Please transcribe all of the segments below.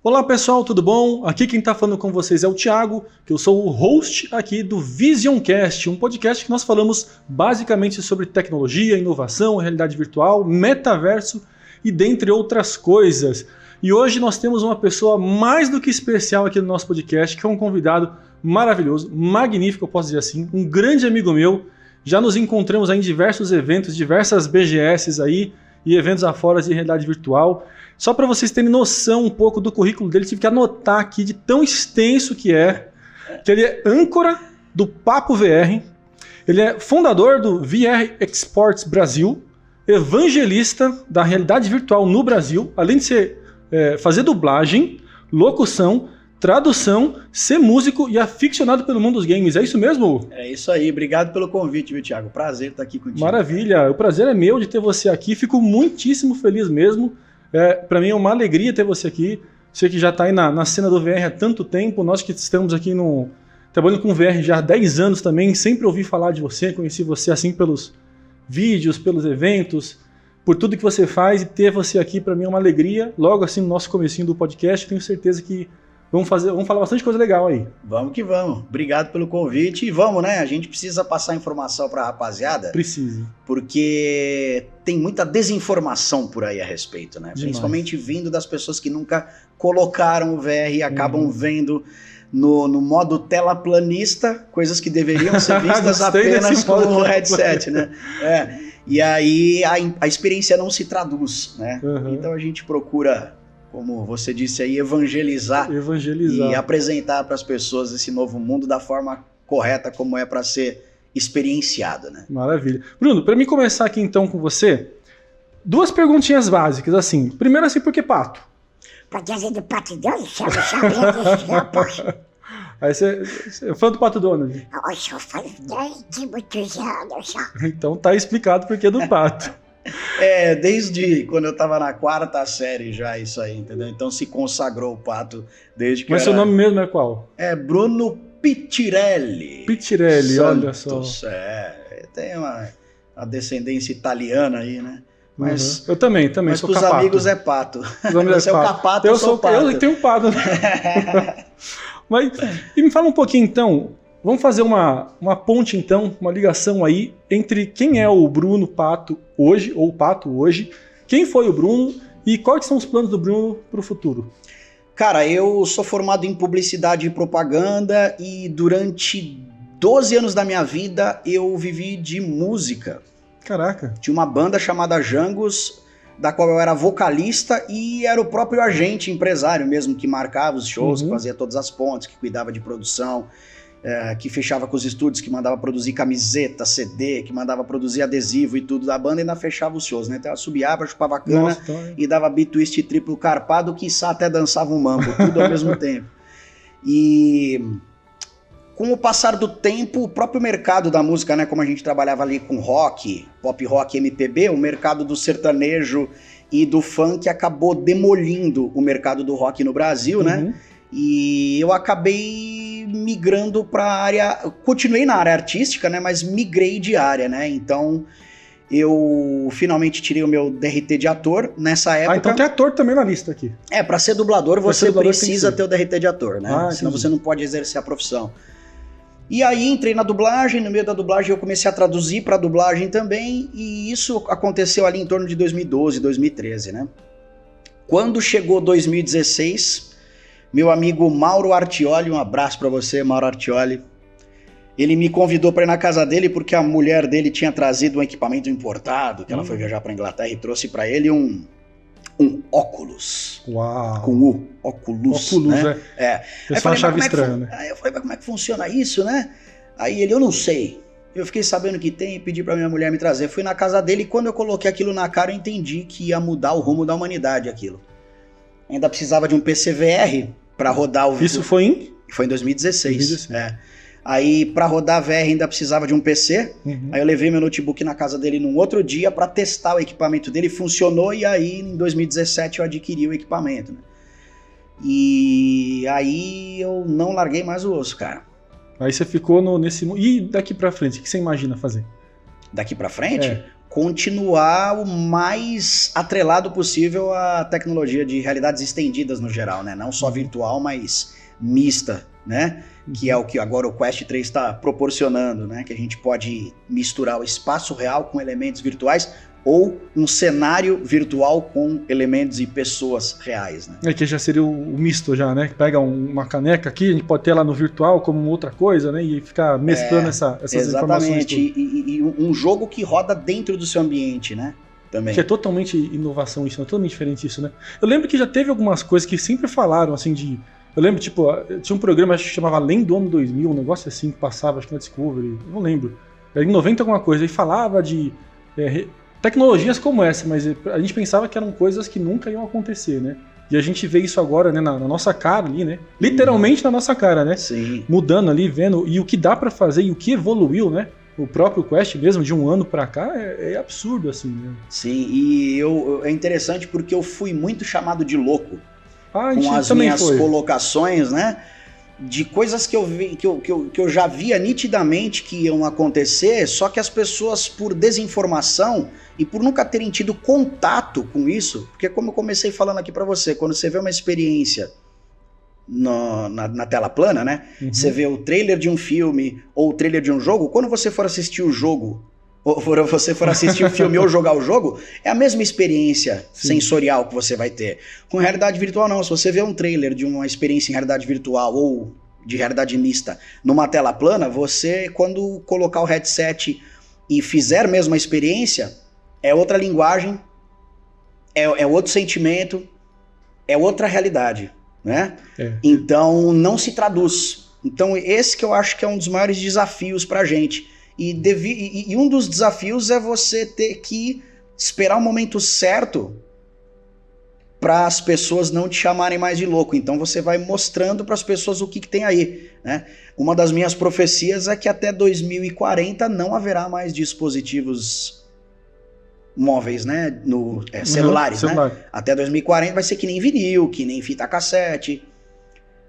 Olá pessoal, tudo bom? Aqui quem está falando com vocês é o Thiago, que eu sou o host aqui do Visioncast, um podcast que nós falamos basicamente sobre tecnologia, inovação, realidade virtual, metaverso e dentre outras coisas. E hoje nós temos uma pessoa mais do que especial aqui no nosso podcast, que é um convidado maravilhoso, magnífico, eu posso dizer assim, um grande amigo meu. Já nos encontramos aí em diversos eventos, diversas BGS aí e eventos afora de realidade virtual. Só para vocês terem noção um pouco do currículo dele, tive que anotar aqui de tão extenso que ele é âncora do Papo VR, ele é fundador do VR Exports Brasil, evangelista da realidade virtual no Brasil, além de fazer dublagem, locução, tradução, ser músico e aficionado pelo mundo dos games. É isso mesmo? É isso aí. Obrigado pelo convite, viu, Thiago? Prazer estar aqui contigo. Maravilha. O prazer é meu de ter você aqui. Fico muitíssimo feliz mesmo. Para mim é uma alegria ter você aqui. Você que já está aí na cena do VR há tanto tempo. Nós que estamos aqui trabalhando com VR já há 10 anos também. Sempre ouvi falar de você. Conheci você assim pelos vídeos, pelos eventos, por tudo que você faz. E ter você aqui para mim é uma alegria. Logo assim no nosso comecinho do podcast, tenho certeza que vamos falar bastante coisa legal aí. Vamos que vamos. Obrigado pelo convite. E vamos, né? A gente precisa passar informação para a rapaziada. Precisa. Porque tem muita desinformação por aí a respeito, né? Demais. Principalmente vindo das pessoas que nunca colocaram o VR e acabam vendo no modo telaplanista coisas que deveriam ser vistas apenas com o headset, né? E aí a experiência não se traduz, né? Então a gente procura, como você disse aí, evangelizar. E apresentar para as pessoas esse novo mundo da forma correta, como é para ser experienciado, né? Maravilha. Bruno, para mim começar aqui então com você, 2 perguntinhas básicas, assim. Primeiro assim, por que pato? Porque a gente do Pato Donald chama. Aí você é fã do Pato Donald? Eu sou fã de muitos anos já. Então tá explicado por que do pato. Desde quando eu tava na 4ª série já isso aí, entendeu? Então se consagrou o pato desde que Mas seu nome mesmo é qual? É Bruno Pitirelli. Pitirelli, Santos, olha só. Tem uma descendência italiana aí, né? Mas eu também mas sou pros capato. amigos é pato. Você é o capato, eu sou o pato. Eu tenho um pato. Mas, e me fala um pouquinho então, vamos fazer uma ponte então, uma ligação aí entre quem é o Bruno Pato hoje, ou o Pato hoje, quem foi o Bruno e quais são os planos do Bruno para o futuro? Cara, eu sou formado em publicidade e propaganda e durante 12 anos da minha vida eu vivi de música. Caraca. Tinha uma banda chamada Jangos, da qual eu era vocalista e era o próprio agente empresário mesmo que marcava os shows, que fazia todas as pontes, que cuidava de produção, que fechava com os estúdios, que mandava produzir camiseta, CD, que mandava produzir adesivo e tudo da banda e ainda fechava os shows, né? Então ela subiava, chupava cana e dava beat twist triplo carpado, quiçá até dançava um mambo, tudo ao mesmo tempo. E com o passar do tempo, o próprio mercado da música, né, como a gente trabalhava ali com rock, pop rock, MPB, o mercado do sertanejo e do funk acabou demolindo o mercado do rock no Brasil, né? E eu acabei migrando para a área, continuei na área artística, né, mas migrei de área, né? Então eu finalmente tirei o meu DRT de ator nessa época. Então tem ator também na lista aqui. Para ser dublador você precisa ter o DRT de ator, né? Senão você não pode exercer a profissão. E aí entrei na dublagem, no meio da dublagem eu comecei a traduzir para dublagem também, e isso aconteceu ali em torno de 2012, 2013, né? Quando chegou 2016, meu amigo Mauro Artioli, um abraço para você, Mauro Artioli, ele me convidou para ir na casa dele porque a mulher dele tinha trazido um equipamento importado, que ela foi viajar para Inglaterra e trouxe para ele um óculos. Uau. Com U. Óculos, né? Pessoal achava estranho, né? Aí eu falei, mas como é que funciona isso, né? Aí ele, eu não sei. Eu fiquei sabendo que tem e pedi pra minha mulher me trazer. Fui na casa dele e quando eu coloquei aquilo na cara, eu entendi que ia mudar o rumo da humanidade aquilo. Ainda precisava de um PCVR pra rodar o... Isso foi em? Foi em 2016. Aí, pra rodar VR, ainda precisava de um PC. Aí eu levei meu notebook na casa dele num outro dia pra testar o equipamento dele. Funcionou e aí, em 2017, eu adquiri o equipamento, né? E aí eu não larguei mais o osso, cara. Aí você ficou nesse... E daqui pra frente, o que você imagina fazer? Daqui pra frente? continuar o mais atrelado possível à tecnologia de realidades estendidas no geral, né? Não só virtual, mas mista, né? Que é o que agora o Quest 3 está proporcionando, né? Que a gente pode misturar o espaço real com elementos virtuais ou um cenário virtual com elementos e pessoas reais, né? Que já seria o misto já, né? Que pega uma caneca aqui, a gente pode ter lá no virtual como outra coisa, né? E ficar mesclando essas informações. Exatamente, e um jogo que roda dentro do seu ambiente, né? Também. Que é totalmente inovação isso, é totalmente diferente isso, né? Eu lembro que já teve algumas coisas que sempre falaram, assim, de... Eu lembro, tipo, tinha um programa acho que chamava Além do Ano 2000, um negócio assim que passava, acho que na Discovery, não lembro. Era em 90 alguma coisa, e falava de... tecnologias como essa, mas a gente pensava que eram coisas que nunca iam acontecer, né? E a gente vê isso agora, né, na nossa cara ali, né? Literalmente na nossa cara, né? Sim. Mudando ali, vendo, e o que dá pra fazer e o que evoluiu, né? O próprio Quest mesmo, de um ano pra cá, é absurdo, assim, né? Sim, e é interessante porque eu fui muito chamado de louco com as minhas colocações, né? De coisas que eu vi, que eu já via nitidamente que iam acontecer, só que as pessoas, por desinformação e por nunca terem tido contato com isso, porque como eu comecei falando aqui pra você, quando você vê uma experiência na tela plana, né? Uhum. Você vê o trailer de um filme ou o trailer de um jogo, quando você for assistir o jogo, ou você for assistir o filme ou jogar o jogo, é a mesma experiência sensorial que você vai ter. Com realidade virtual não, se você vê um trailer de uma experiência em realidade virtual ou de realidade mista numa tela plana, você, quando colocar o headset e fizer mesmo a experiência, é outra linguagem, é outro sentimento, é outra realidade, né? Então não se traduz. Então esse que eu acho que é um dos maiores desafios pra gente. E um dos desafios é você ter que esperar o momento certo para as pessoas não te chamarem mais de louco. Então você vai mostrando para as pessoas o que tem aí, né? Uma das minhas profecias é que até 2040 não haverá mais dispositivos móveis, né? Celulares, né? Até 2040 vai ser que nem vinil, que nem fita cassete,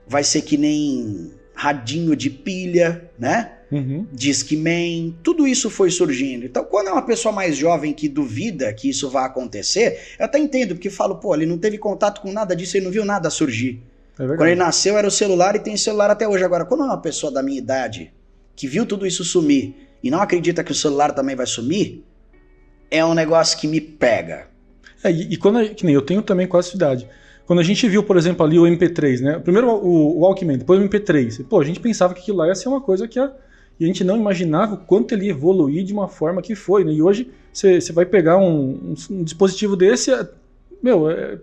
vai ser que nem radinho de pilha, né? Uhum. Discman, tudo isso foi surgindo. Então, quando é uma pessoa mais jovem que duvida que isso vai acontecer, eu até entendo, porque falo, pô, ele não teve contato com nada disso, ele não viu nada surgir. Quando ele nasceu era o celular e tem celular até hoje. Agora, quando é uma pessoa da minha idade que viu tudo isso sumir e não acredita que o celular também vai sumir, é um negócio que me pega. E quando, que nem eu tenho também quase a sua idade. Quando a gente viu, por exemplo, ali o MP3, né? Primeiro o Walkman, depois o MP3. Pô, a gente pensava que aquilo lá ia ser uma coisa que e a gente não imaginava o quanto ele ia evoluir de uma forma que foi, né? E hoje você vai pegar um dispositivo desse,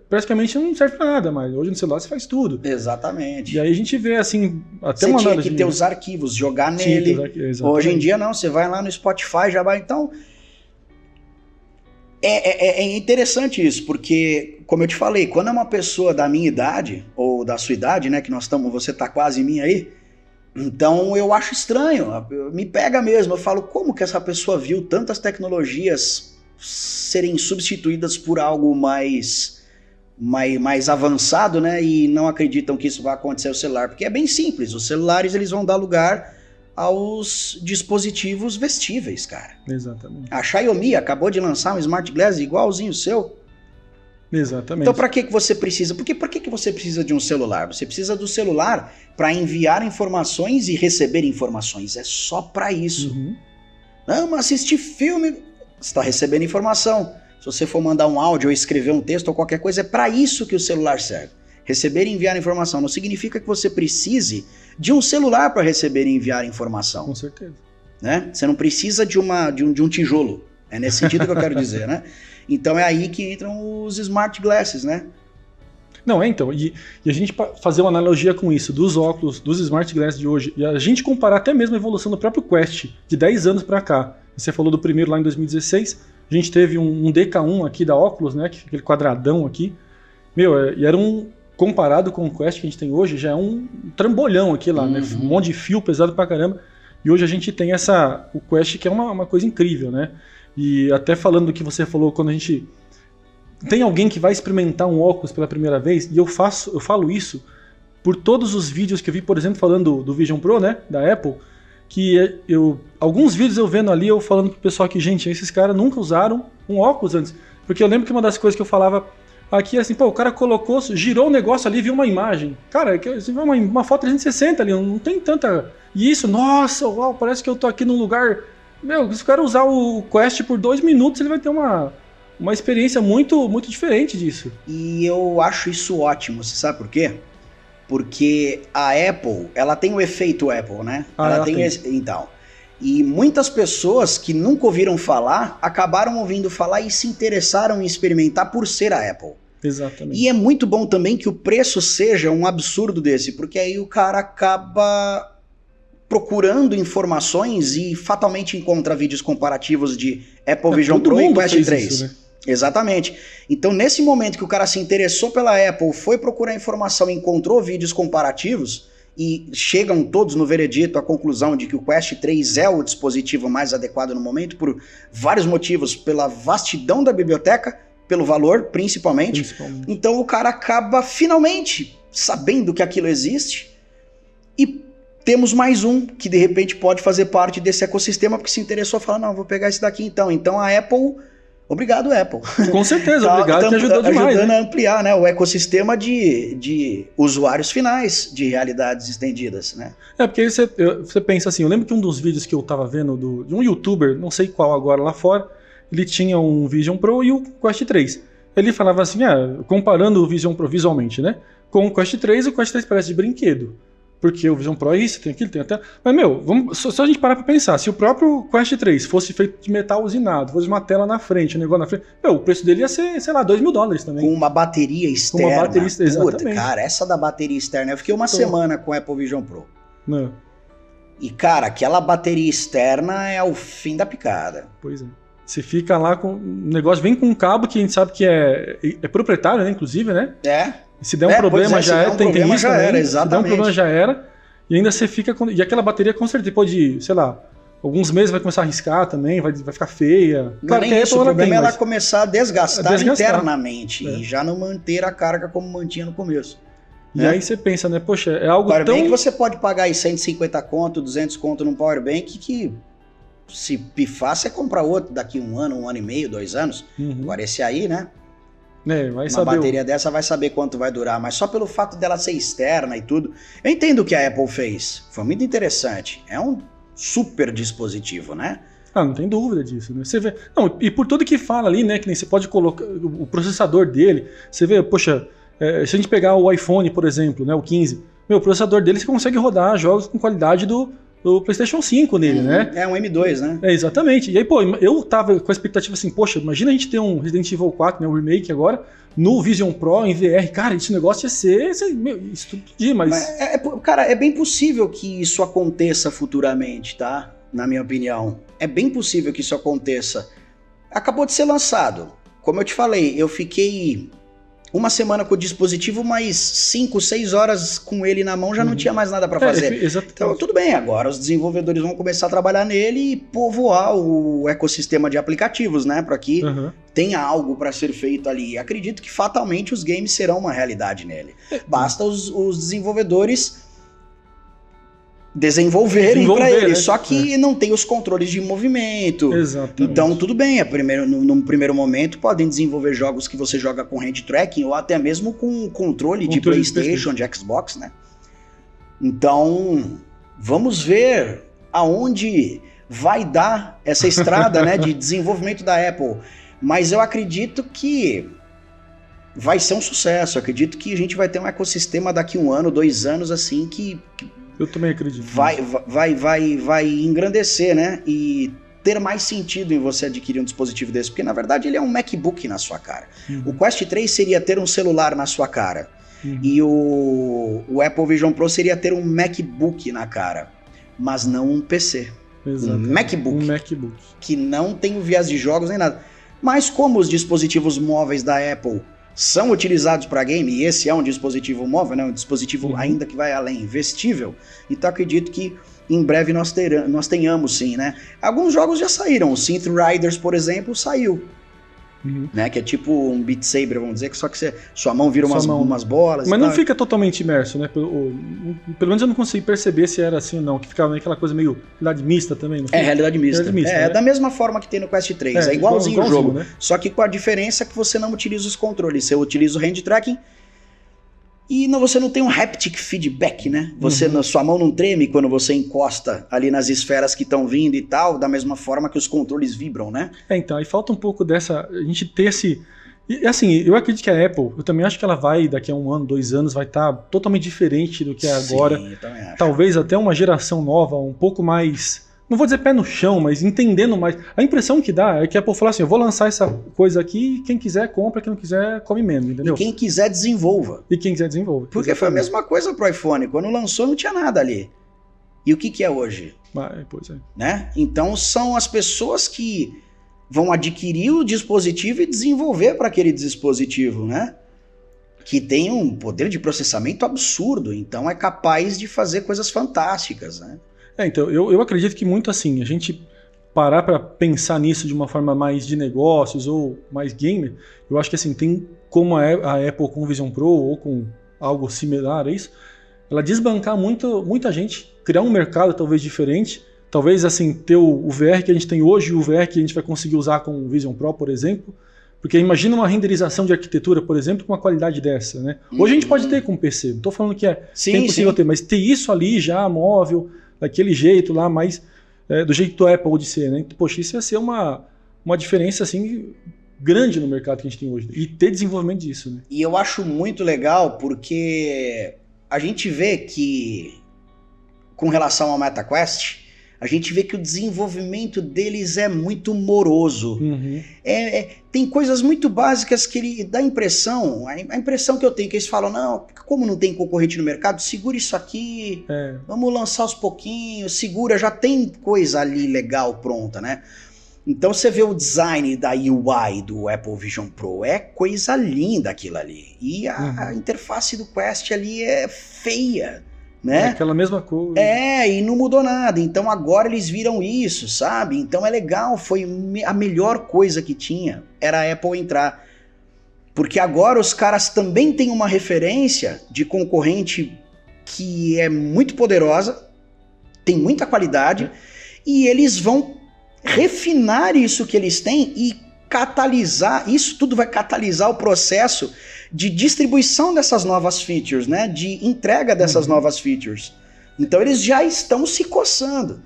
praticamente não serve pra nada mais. Hoje no celular você faz tudo. Exatamente. E aí a gente vê assim, até você uma tinha que ter os arquivos, jogar nele. Hoje em dia não, você vai lá no Spotify, já vai. Então é interessante isso, porque, como eu te falei, quando é uma pessoa da minha idade, ou da sua idade, né, que você tá quase em mim aí, então eu acho estranho, me pega mesmo, eu falo, como que essa pessoa viu tantas tecnologias serem substituídas por algo mais avançado, né, e não acreditam que isso vai acontecer no celular, porque é bem simples, os celulares eles vão dar lugar aos dispositivos vestíveis, cara. Exatamente. A Xiaomi acabou de lançar um Smart Glass igualzinho o seu. Exatamente. Então, para que você precisa? Porque por que você precisa de um celular? Você precisa do celular para enviar informações e receber informações. É só para isso. Uhum. Não, mas assistir filme, você está recebendo informação. Se você for mandar um áudio ou escrever um texto ou qualquer coisa, é para isso que o celular serve. Receber e enviar informação. Não significa que você precise de um celular para receber e enviar informação. Com certeza. Né? Você não precisa de um tijolo. É nesse sentido que eu quero dizer, né? Então é aí que entram os Smart Glasses, né? Não, então, e a gente fazer uma analogia com isso, dos óculos, dos Smart Glasses de hoje, e a gente comparar até mesmo a evolução do próprio Quest, de 10 anos para cá. Você falou do primeiro lá em 2016, a gente teve um DK1 aqui da Oculus, né, que fica aquele quadradão aqui, e era comparado com o Quest que a gente tem hoje, já é um trambolhão aqui lá, né, um monte de fio pesado pra caramba, e hoje a gente tem o Quest que é uma coisa incrível, né, e até falando do que você falou, quando a gente tem alguém que vai experimentar um óculos pela primeira vez, e eu falo isso por todos os vídeos que eu vi, por exemplo, falando do Vision Pro, né, da Apple, que alguns vídeos eu vendo ali, eu falando pro pessoal que, gente, esses caras nunca usaram um óculos antes. Porque eu lembro que uma das coisas que eu falava aqui é assim, pô, o cara colocou, girou o negócio ali, viu uma imagem. Cara, você vê uma foto 360 ali, não tem tanta... E isso, nossa, uau, parece que eu tô aqui num lugar... Meu, se o cara usar o Quest por 2 minutos, ele vai ter uma experiência muito, muito diferente disso. E eu acho isso ótimo, você sabe por quê? Porque a Apple, ela tem o efeito Apple, né? Ela tem. Então, e muitas pessoas que nunca ouviram falar, acabaram ouvindo falar e se interessaram em experimentar por ser a Apple. Exatamente. E é muito bom também que o preço seja um absurdo desse, porque aí o cara acaba procurando informações e fatalmente encontra vídeos comparativos de Apple Vision Pro e Quest 3. Isso, né? Exatamente. Então, nesse momento que o cara se interessou pela Apple, foi procurar informação e encontrou vídeos comparativos, e chegam todos no veredito à conclusão de que o Quest 3 é o dispositivo mais adequado no momento, por vários motivos, pela vastidão da biblioteca, pelo valor, principalmente. Então, o cara acaba finalmente sabendo que aquilo existe, e temos mais um que, de repente, pode fazer parte desse ecossistema, porque se interessou, fala, não, vou pegar esse daqui então. Então, a Apple... Obrigado, Apple. Com certeza, obrigado, que ajudou demais. Ajudando a ampliar, né, o ecossistema de usuários finais de realidades estendidas, né? Porque aí você pensa assim, eu lembro que um dos vídeos que eu tava vendo de um youtuber, não sei qual agora lá fora, ele tinha um Vision Pro e o Quest 3. Ele falava assim, comparando o Vision Pro visualmente, né, com o Quest 3 parece de brinquedo. Porque o Vision Pro é isso, tem aquilo, tem até... Mas, meu, só a gente parar pra pensar. Se o próprio Quest 3 fosse feito de metal usinado, fosse uma tela na frente, um negócio na frente, meu, o preço dele ia ser, sei lá, $2.000 também. Com uma bateria externa. Com uma bateria externa, exatamente. Cara, essa da bateria externa... Eu fiquei uma semana com o Apple Vision Pro. Não. E, cara, aquela bateria externa é o fim da picada. Pois é. Você fica lá com... O negócio vem com um cabo que a gente sabe que é proprietário, né, inclusive, né? É. Se der um problema, já era, tem isso já também. Era, exatamente. Se der um problema, já era. E ainda você fica com... E aquela bateria, com certeza, depois de, sei lá, alguns meses vai começar a riscar também, vai ficar feia. Claro que isso, o problema é ela começar a desgastar internamente e já não manter a carga como mantinha no começo. E aí você pensa, né, poxa, é algo tão... Powerbank que você pode pagar aí 150 conto, 200 conto num Powerbank que se pifar, você compra outro daqui 1 ano, 1 ano e meio, 2 anos. Agora esse aí, né? Uma bateria dessa vai saber quanto vai durar, mas só pelo fato dela ser externa e tudo. Eu entendo o que a Apple fez, foi muito interessante. É um super dispositivo, né? Não tem dúvida disso, né? Você vê... Não, e por tudo que fala ali, né, que nem você pode colocar o processador dele, você vê, poxa, se a gente pegar o iPhone, por exemplo, né, o 15, o processador dele você consegue rodar jogos com qualidade do PlayStation 5 nele, né? É um M2, né? Exatamente. E aí, pô, eu tava com a expectativa assim, poxa, imagina a gente ter um Resident Evil 4, né, o remake agora, no Vision Pro, em VR. Cara, esse negócio ia ser estupidez, mas... Cara, é bem possível que isso aconteça futuramente, tá? Na minha opinião. É bem possível que isso aconteça. Acabou de ser lançado. Como eu te falei, eu fiquei... 1 semana com o dispositivo, mais 5, 6 horas com ele na mão, já não tinha mais nada para fazer. Então, tudo bem, agora os desenvolvedores vão começar a trabalhar nele e povoar o ecossistema de aplicativos, né? Para que tenha algo para ser feito ali. Acredito que fatalmente os games serão uma realidade nele. Basta os desenvolvedores desenvolverem para ele, né? Só que não tem os controles de movimento. Exatamente. Então tudo bem, num primeiro momento podem desenvolver jogos que você joga com hand tracking ou até mesmo com controle de PlayStation, de Xbox, né? Então vamos ver aonde vai dar essa estrada, né, de desenvolvimento da Apple. Mas eu acredito que vai ser um sucesso. Eu acredito que a gente vai ter um ecossistema daqui 1 ano, 2 anos assim que eu também acredito. Vai engrandecer, né? E ter mais sentido em você adquirir um dispositivo desse. Porque, na verdade, ele é um MacBook na sua cara. O Quest 3 seria ter um celular na sua cara. E o Apple Vision Pro seria ter um MacBook na cara. Mas não um PC. Exatamente. Um MacBook. Que não tem o viés de jogos nem nada. Mas como os dispositivos móveis da Apple são utilizados para game, e esse é um dispositivo móvel, né? Um dispositivo ainda que vai além, vestível, então acredito que em breve nós tenhamos sim, né? Alguns jogos já saíram, o Synth Riders, por exemplo, saiu. né? Que é tipo um Beat Saber, vamos dizer, que só que sua mão vira umas bolas. Mas não fica totalmente imerso, né? Pelo menos eu não consegui perceber se era assim ou não, que ficava aquela coisa meio realidade mista também. Não é, realidade mista. Né? Da mesma forma que tem no Quest 3, é igualzinho o jogo. Né? Só que com a diferença que você não utiliza os controles, você utiliza o hand tracking e você não tem um haptic feedback, né? Sua mão não treme quando você encosta ali nas esferas que estão vindo e tal, da mesma forma que os controles vibram, né? Então, aí falta um pouco dessa, a gente ter esse... E assim, eu acredito que a Apple, eu também acho que ela vai, daqui a 1 ano, 2 anos, vai estar totalmente diferente do que é agora. Sim, eu também acho. Talvez até uma geração nova, um pouco mais... Não vou dizer pé no chão, mas entendendo mais. A impressão que dá é que a Apple fala assim, eu vou lançar essa coisa aqui, quem quiser compra, quem não quiser come menos, entendeu? E quem quiser desenvolva. Porque foi a mesma coisa pro iPhone, quando lançou não tinha nada ali. E o que é hoje? Pois é. Né? Então são as pessoas que vão adquirir o dispositivo e desenvolver para aquele dispositivo, né? Que tem um poder de processamento absurdo, então é capaz de fazer coisas fantásticas, né? Então, eu acredito que muito assim, a gente parar para pensar nisso de uma forma mais de negócios ou mais gamer, eu acho que assim, tem como a Apple com o Vision Pro ou com algo similar a isso, ela desbancar muita gente, criar um mercado talvez diferente, talvez assim, ter o VR que a gente tem hoje e o VR que a gente vai conseguir usar com o Vision Pro, por exemplo, porque imagina uma renderização de arquitetura, por exemplo, com uma qualidade dessa, né? Hoje a gente pode ter com o PC, não estou falando que é impossível ter, mas ter isso ali já, móvel, daquele jeito lá, mais do jeito do Apple de ser, né? Poxa, isso ia ser uma diferença assim grande no mercado que a gente tem hoje. E ter desenvolvimento disso, né? E eu acho muito legal porque a gente vê que, com relação ao MetaQuest, a gente vê que o desenvolvimento deles é muito moroso. Tem coisas muito básicas que ele dá impressão, a impressão que eu tenho, que eles falam, não, como não tem concorrente no mercado, segura isso aqui, vamos lançar aos pouquinhos, segura, já tem coisa ali legal pronta, né? Então você vê o design da UI do Apple Vision Pro, é coisa linda aquilo ali. E a interface do Quest ali é feia, né? É aquela mesma coisa. E não mudou nada. Então agora eles viram isso, sabe? Então é legal, foi a melhor coisa que tinha, era a Apple entrar. Porque agora os caras também têm uma referência de concorrente que é muito poderosa, tem muita qualidade, e eles vão refinar isso que eles têm e catalisar, isso tudo vai catalisar o processo de distribuição dessas novas features, né? De entrega dessas novas features. Então eles já estão se coçando.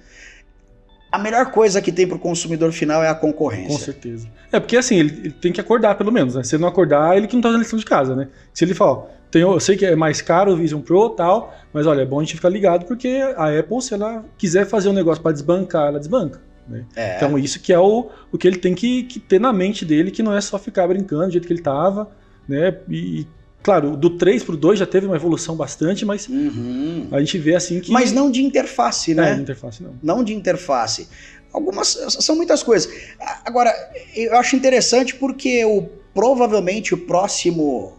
A melhor coisa que tem para o consumidor final é a concorrência. Com certeza. Porque assim, ele tem que acordar pelo menos, né? Se ele não acordar, ele que não tá fazendo lição de casa, né? Se ele falar, eu sei que é mais caro o Vision Pro e tal, mas olha, é bom a gente ficar ligado porque a Apple, se ela quiser fazer um negócio para desbancar, ela desbanca. Né? Então isso que é o que ele tem que ter na mente dele, que não é só ficar brincando do jeito que ele tava, né? E claro, do 3 pro 2 já teve uma evolução bastante, mas a gente vê assim que... Mas não de interface, né? De interface não. Não de interface. São muitas coisas. Agora, eu acho interessante porque provavelmente o próximo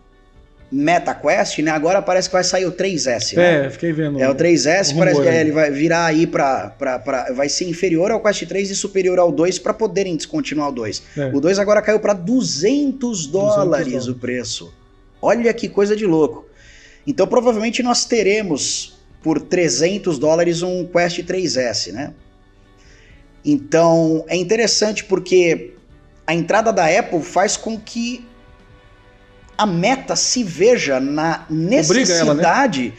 MetaQuest, né? Agora parece que vai sair o 3S, né? Fiquei vendo. O 3S, parece que ele vai virar aí vai ser inferior ao Quest 3 e superior ao 2 para poderem descontinuar o 2. O 2 agora caiu para $200 o preço. Olha que coisa de louco. Então provavelmente nós teremos por $300 um Quest 3S, né? Então é interessante porque a entrada da Apple faz com que a Meta se veja na necessidade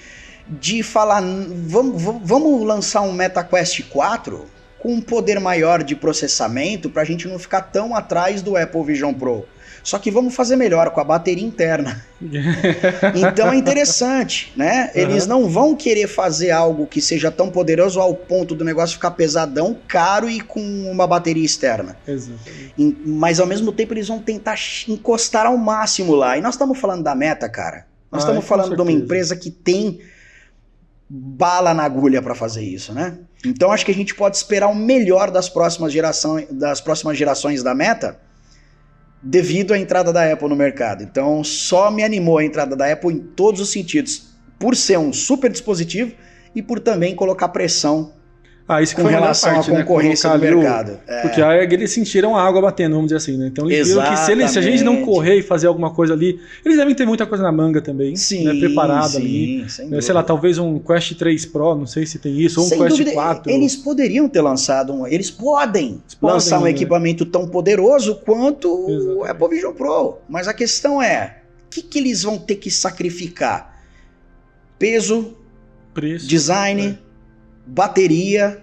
de falar, vamos lançar um MetaQuest 4 com um poder maior de processamento para a gente não ficar tão atrás do Apple Vision Pro. Só que vamos fazer melhor com a bateria interna. Então é interessante, né? Eles não vão querer fazer algo que seja tão poderoso ao ponto do negócio ficar pesadão, caro e com uma bateria externa. Exatamente. Mas ao mesmo tempo eles vão tentar encostar ao máximo lá. E nós estamos falando da Meta, cara. Nós estamos falando de uma empresa que tem bala na agulha para fazer isso, né? Então acho que a gente pode esperar o melhor das próximas gerações da Meta, devido à entrada da Apple no mercado. Então só me animou a entrada da Apple em todos os sentidos, por ser um super dispositivo e por também colocar pressão Isso com relação à concorrência do mercado. Porque aí eles sentiram a água batendo, vamos dizer assim, né? Então eles viram que se a gente não correr e fazer alguma coisa ali, eles devem ter muita coisa na manga também, sim, né? Preparada ali. Sei lá, talvez um Quest 3 Pro, não sei se tem isso, ou um Quest dúvida, 4. Eles poderiam ter lançado eles podem lançar um equipamento tão poderoso quanto o Apple Vision Pro. Mas a questão é, o que eles vão ter que sacrificar? Peso, preço, design, bateria,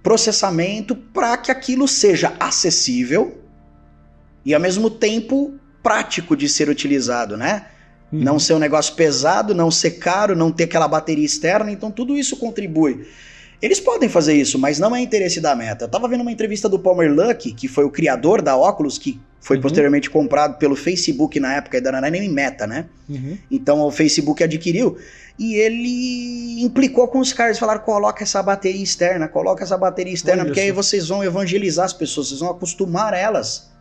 processamento, para que aquilo seja acessível e ao mesmo tempo prático de ser utilizado, né? Não ser um negócio pesado, não ser caro, não ter aquela bateria externa, então tudo isso contribui. Eles podem fazer isso, mas não é interesse da Meta. Eu tava vendo uma entrevista do Palmer Luckey, que foi o criador da Oculus, que foi posteriormente comprado pelo Facebook na época, ainda não era nem Meta, né? Então o Facebook adquiriu, e ele implicou com os caras, falaram, coloca essa bateria externa, porque aí vocês vão evangelizar as pessoas, vocês vão acostumar elas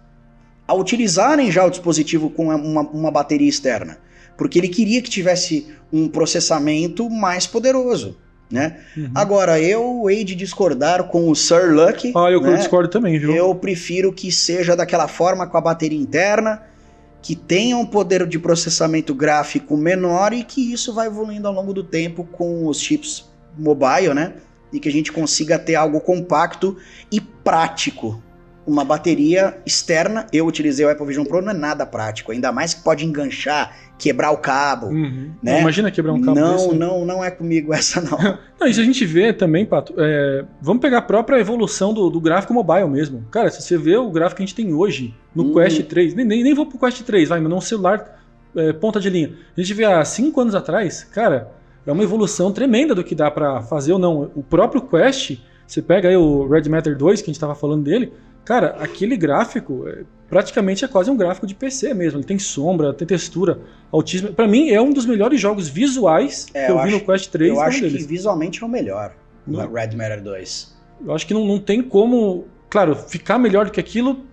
a utilizarem já o dispositivo com uma bateria externa. Porque ele queria que tivesse um processamento mais poderoso, né? Agora, eu hei de discordar com o Sir Luckey. Eu discordo também, viu? Eu prefiro que seja daquela forma, com a bateria interna, que tenha um poder de processamento gráfico menor e que isso vai evoluindo ao longo do tempo com os chips mobile, né? E que a gente consiga ter algo compacto e prático. Uma bateria externa, eu utilizei o Apple Vision Pro, não é nada prático, ainda mais que pode enganchar, quebrar o cabo, né? Imagina quebrar um cabo desse. Não é comigo essa não. Isso a gente vê também, Pato, vamos pegar a própria evolução do gráfico mobile mesmo. Cara, se você vê o gráfico que a gente tem hoje no Quest 3, nem vou pro Quest 3, mas num celular ponta de linha. A gente vê há 5 anos atrás, cara, é uma evolução tremenda do que dá pra fazer ou não. O próprio Quest, você pega aí o Red Matter 2, que a gente tava falando dele, cara, aquele gráfico praticamente é quase um gráfico de PC mesmo. Ele tem sombra, tem textura, autismo. Pra mim, é um dos melhores jogos visuais que eu vi no Quest 3. Eu acho que visualmente é o melhor, o Red Matter 2. Eu acho que não tem como, claro, ficar melhor do que aquilo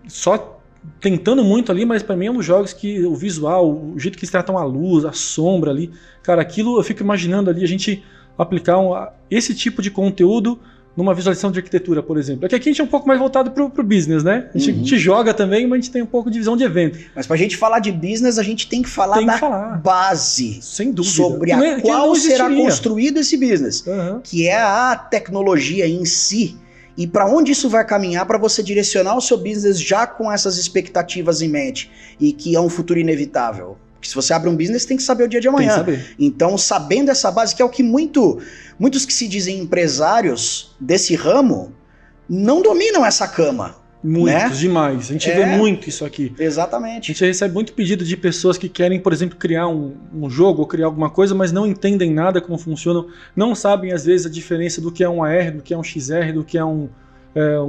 só tentando muito ali, mas pra mim é um dos jogos que o visual, o jeito que eles tratam a luz, a sombra ali, cara, aquilo eu fico imaginando ali a gente aplicar esse tipo de conteúdo numa visualização de arquitetura, por exemplo. É que aqui a gente é um pouco mais voltado pro business, né? A gente joga também, mas a gente tem um pouco de visão de evento. Mas pra gente falar de business, a gente tem que falar base. Sem dúvida. Sobre a qual será construído esse business. Que é a tecnologia em si. E para onde isso vai caminhar para você direcionar o seu business já com essas expectativas em mente. E que é um futuro inevitável. Porque se você abre um business, tem que saber o dia de amanhã. Tem que saber. Então, sabendo essa base, que é o que muitos que se dizem empresários desse ramo não dominam essa cama. Muitos, né? Demais. A gente vê muito isso aqui. Exatamente. A gente recebe muito pedido de pessoas que querem, por exemplo, criar um jogo ou criar alguma coisa, mas não entendem nada como funciona, não sabem às vezes a diferença do que é um AR, do que é um XR, do que é um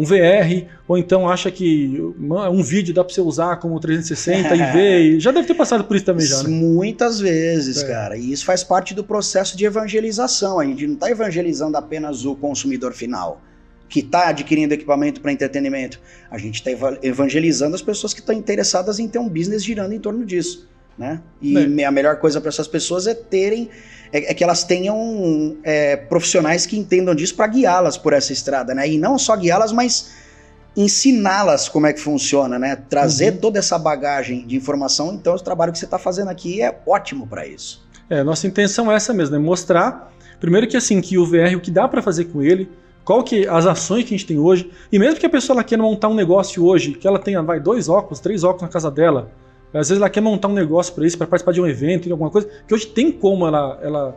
VR, ou então acha que um vídeo dá pra você usar como 360 e ver, e já deve ter passado por isso também já, né? Muitas vezes, cara, e isso faz parte do processo de evangelização. A gente não tá evangelizando apenas o consumidor final, que tá adquirindo equipamento para entretenimento. A gente tá evangelizando as pessoas que estão interessadas em ter um business girando em torno disso, né? E a melhor coisa para essas pessoas é que elas tenham profissionais que entendam disso para guiá-las por essa estrada, né? E não só guiá-las, mas ensiná-las como é que funciona, né? Trazer toda essa bagagem de informação. Então, o trabalho que você está fazendo aqui é ótimo para isso. Nossa intenção é essa mesmo, é mostrar, primeiro que assim, que o VR, o que dá para fazer com ele, qual que as ações que a gente tem hoje, e mesmo que a pessoa ela queira montar um negócio hoje, que ela tenha 2 óculos, 3 óculos na casa dela, às vezes ela quer montar um negócio para isso, para participar de um evento, alguma coisa, que hoje tem como ela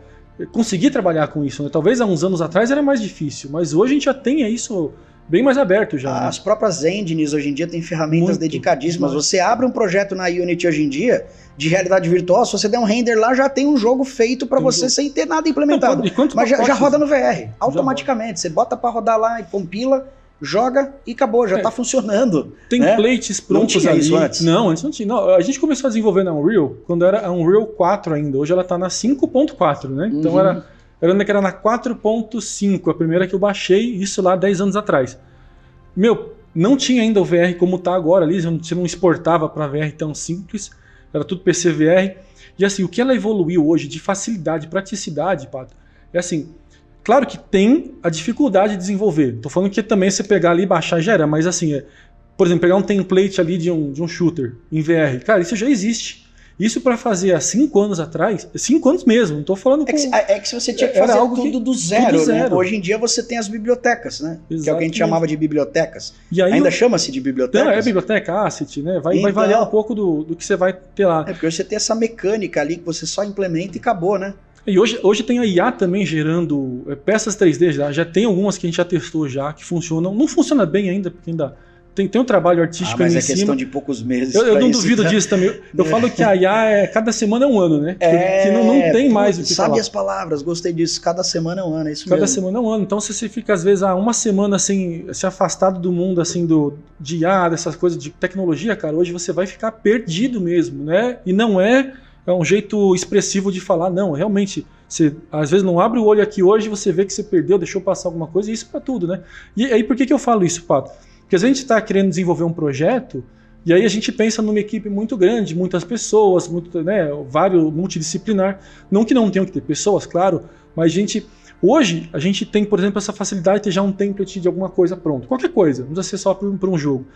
conseguir trabalhar com isso, né? Talvez há uns anos atrás era mais difícil, mas hoje a gente já tem isso bem mais aberto já. As próprias engines hoje em dia têm ferramentas dedicadíssimas. Você abre um projeto na Unity hoje em dia, de realidade virtual, se você der um render lá, já tem um jogo feito para você sem ter nada implementado. Mas já roda no VR, automaticamente. Você bota para rodar lá e compila, joga e acabou, já tá funcionando. Templates prontos ali. Isso antes. Não, antes não tinha. Não, a gente começou a desenvolver na Unreal quando era a Unreal 4 ainda. Hoje ela tá na 5.4, né? Então era na 4.5, a primeira que eu baixei, isso lá 10 anos atrás. Não tinha ainda o VR como tá agora ali, você não exportava para VR tão simples, era tudo PC VR. E assim, o que ela evoluiu hoje de facilidade, praticidade, Pato, é assim, Claro que tem a dificuldade de desenvolver. Tô falando que também você pegar ali e baixar já era, mas assim, por exemplo, pegar um template ali de um shooter em VR. Cara, isso já existe. Isso para fazer há 5 anos atrás, 5 anos mesmo, não tô falando com... É que você tinha que fazer tudo do zero, né? Hoje em dia você tem as bibliotecas, né? Exatamente. Que é o que a gente chamava de bibliotecas. E aí ainda chama-se de bibliotecas? Não, é biblioteca, asset, né? Vai variar um pouco do que você vai ter lá. É porque hoje você tem essa mecânica ali que você só implementa e acabou, né? E hoje tem a IA também gerando peças 3D, já tem algumas que a gente já testou já, que funcionam. Não funciona bem ainda, porque ainda tem um trabalho artístico ali em cima. Mas é questão de poucos meses. Eu não duvido disso também. Eu falo que a IA cada semana é um ano, né? Que não tem mais o que falar. Sabe as palavras, gostei disso. Cada semana é um ano, é isso cada mesmo. Cada semana é um ano. Então, se você fica, às vezes, uma semana assim, se afastado do mundo assim, de IA, dessas coisas de tecnologia, cara, hoje você vai ficar perdido mesmo, né? E não é um jeito expressivo de falar, não, realmente... Você, às vezes, não abre o olho aqui hoje e você vê que você perdeu, deixou passar alguma coisa, e isso para tudo, né? E aí, por que eu falo isso, Pato? Porque às vezes a gente está querendo desenvolver um projeto e aí a gente pensa numa equipe muito grande, muitas pessoas, vários multidisciplinar. Não que não tenham que ter pessoas, claro, mas hoje a gente tem, por exemplo, essa facilidade de ter já um template de alguma coisa pronto. Qualquer coisa, não precisa ser só para um jogo.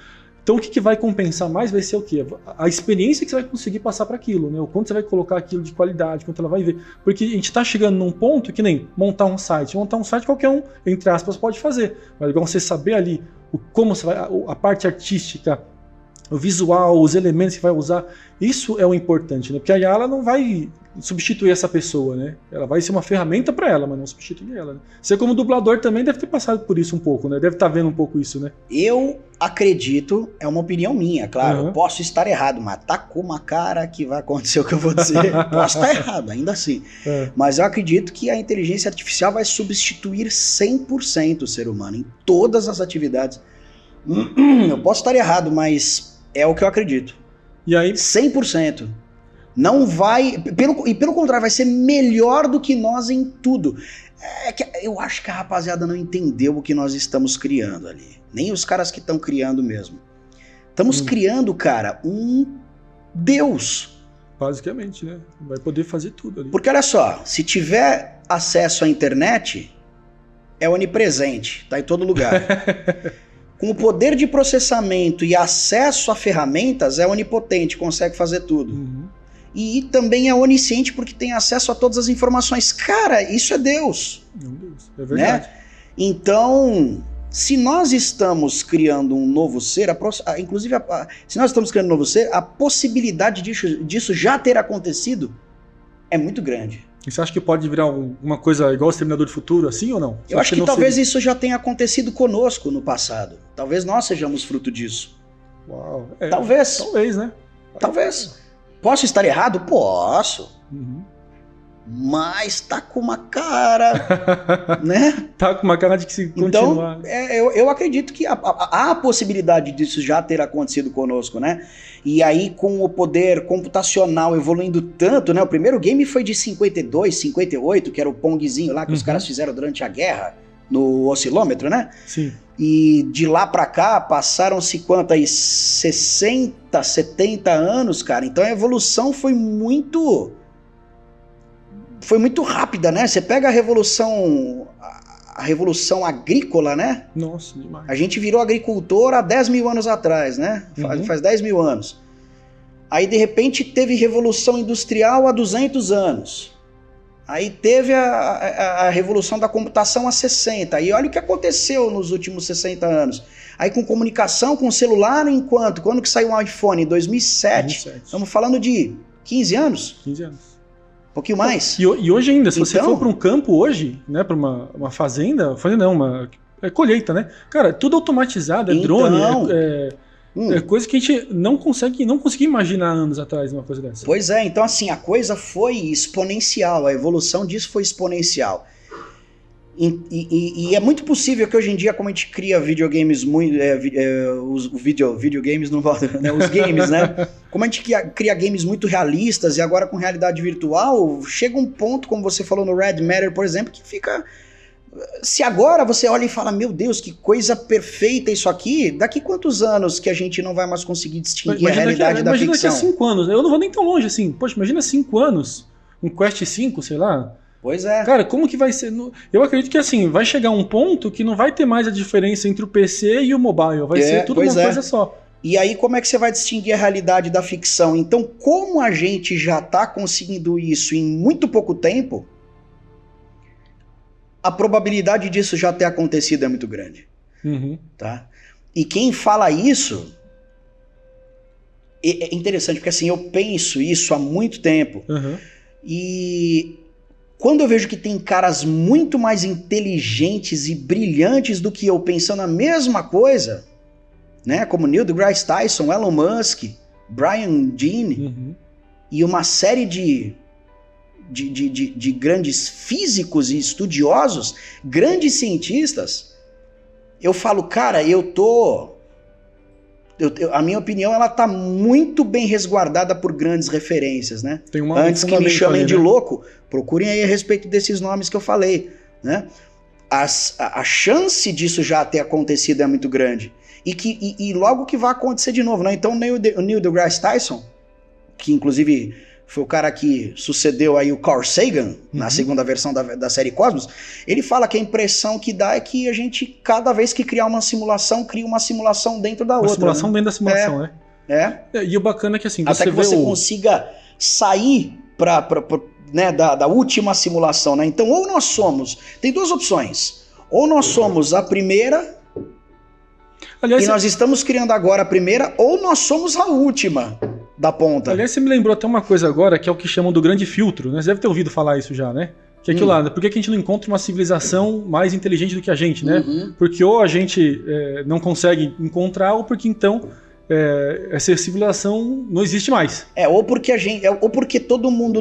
Então o que vai compensar mais vai ser o quê? A experiência que você vai conseguir passar para aquilo, né? O quanto você vai colocar aquilo de qualidade, quanto ela vai ver. Porque a gente está chegando num ponto que nem montar um site. Montar um site qualquer um, entre aspas, pode fazer. Mas igual você saber ali como você vai, a parte artística, o visual, os elementos que vai usar, isso é o importante, né? Porque a IA ela não vai substituir essa pessoa, né? Ela vai ser uma ferramenta para ela, mas não substituir ela. Né? Você como dublador também deve ter passado por isso um pouco, né? Deve estar vendo um pouco isso, né? Eu acredito, é uma opinião minha, claro, eu posso estar errado, mas tá com uma cara que vai acontecer o que eu vou dizer. Posso estar errado, ainda assim. Mas eu acredito que a inteligência artificial vai substituir 100% o ser humano em todas as atividades. Eu posso estar errado, mas é o que eu acredito. E aí? 100%. Não vai... Pelo contrário, vai ser melhor do que nós em tudo. Eu acho que a rapaziada não entendeu o que nós estamos criando ali. Nem os caras que estão criando mesmo. Estamos criando, cara, um Deus. Basicamente, né? Vai poder fazer tudo ali. Porque olha só, se tiver acesso à internet, é onipresente, tá em todo lugar. Com o poder de processamento e acesso a ferramentas, é onipotente, consegue fazer tudo. E também é onisciente porque tem acesso a todas as informações. Cara, isso é Deus. É verdade. Né? Então, se nós estamos criando um novo ser, inclusive, se nós estamos criando um novo ser, a possibilidade disso já ter acontecido é muito grande. E você acha que pode virar uma coisa igual o Exterminador do Futuro, assim ou não? Eu acho que talvez isso já tenha acontecido conosco no passado. Talvez nós sejamos fruto disso. Uau. Talvez. Talvez, né? Talvez. Posso estar errado? Posso. Mas tá com uma cara, né? Tá com uma cara de que se continuar. Então, eu acredito que há a possibilidade disso já ter acontecido conosco, né? E aí, com o poder computacional evoluindo tanto, né? O primeiro game foi de 52, 58, que era o Pongzinho lá que os caras fizeram durante a guerra, no oscilômetro, né? Sim. E de lá pra cá, passaram-se quanto aí? 60, 70 anos, cara. Então a evolução foi muito rápida, né? Você pega a revolução agrícola, né? Nossa, demais. A gente virou agricultor há 10 mil anos atrás, né? Faz 10 mil anos. Aí, de repente, teve revolução industrial há 200 anos. Aí teve a revolução da computação há 60. E olha o que aconteceu nos últimos 60 anos. Aí com comunicação, com celular, quando que saiu o iPhone? Em 2007. Estamos falando de 15 anos? 15 anos. Um pouquinho mais. E hoje ainda, se você for para um campo hoje, né, para uma fazenda, uma colheita, né? Cara, tudo automatizado, drone, coisa que a gente não conseguia imaginar anos atrás uma coisa dessa. Pois é, então assim, a coisa foi exponencial, a evolução disso foi exponencial. E é muito possível que hoje em dia, como a gente cria videogames videogames não voltam, né? Os games, né? Como a gente cria games muito realistas e agora com realidade virtual, chega um ponto, como você falou no Red Matter, por exemplo, que fica... Se agora você olha e fala, meu Deus, que coisa perfeita isso aqui, daqui quantos anos que a gente não vai mais conseguir distinguir a realidade da ficção? Imagina daqui a 5 anos, eu não vou nem tão longe assim, poxa, imagina 5 anos, um Quest 5, sei lá, Pois é. Cara, como que vai ser? Eu acredito que assim, vai chegar um ponto que não vai ter mais a diferença entre o PC e o mobile. Vai ser tudo uma coisa só. E aí, como é que você vai distinguir a realidade da ficção? Então, como a gente já está conseguindo isso em muito pouco tempo, a probabilidade disso já ter acontecido é muito grande. Tá? E quem fala isso é interessante, porque assim, eu penso isso há muito tempo. E quando eu vejo que tem caras muito mais inteligentes e brilhantes do que eu pensando a mesma coisa, né, como Neil deGrasse Tyson, Elon Musk, Brian Dean e uma série de grandes físicos e estudiosos, grandes cientistas, eu falo, cara, a minha opinião, ela tá muito bem resguardada por grandes referências, né? Antes que me chamem de louco, procurem aí a respeito desses nomes que eu falei, né? A chance disso já ter acontecido é muito grande. E logo que vai acontecer de novo, né? Então o Neil deGrasse Tyson, que inclusive foi o cara que sucedeu aí o Carl Sagan na segunda versão da série Cosmos, ele fala que a impressão que dá é que a gente, cada vez que criar uma simulação, cria uma simulação dentro da outra. Uma simulação, né? Dentro da simulação, né? E o bacana é que assim, até que você consiga sair né, da última simulação, né? Então, ou nós somos... Tem duas opções. Ou nós somos a primeira... Aliás, nós estamos criando agora a primeira, ou nós somos a última da ponta. Aliás, você me lembrou até uma coisa agora, que é o que chamam do grande filtro, né? Você deve ter ouvido falar isso já, né? Que é aquilo lá, por que a gente não encontra uma civilização mais inteligente do que a gente, né? Porque ou a gente não consegue encontrar, ou porque então essa civilização não existe mais. Ou porque todo mundo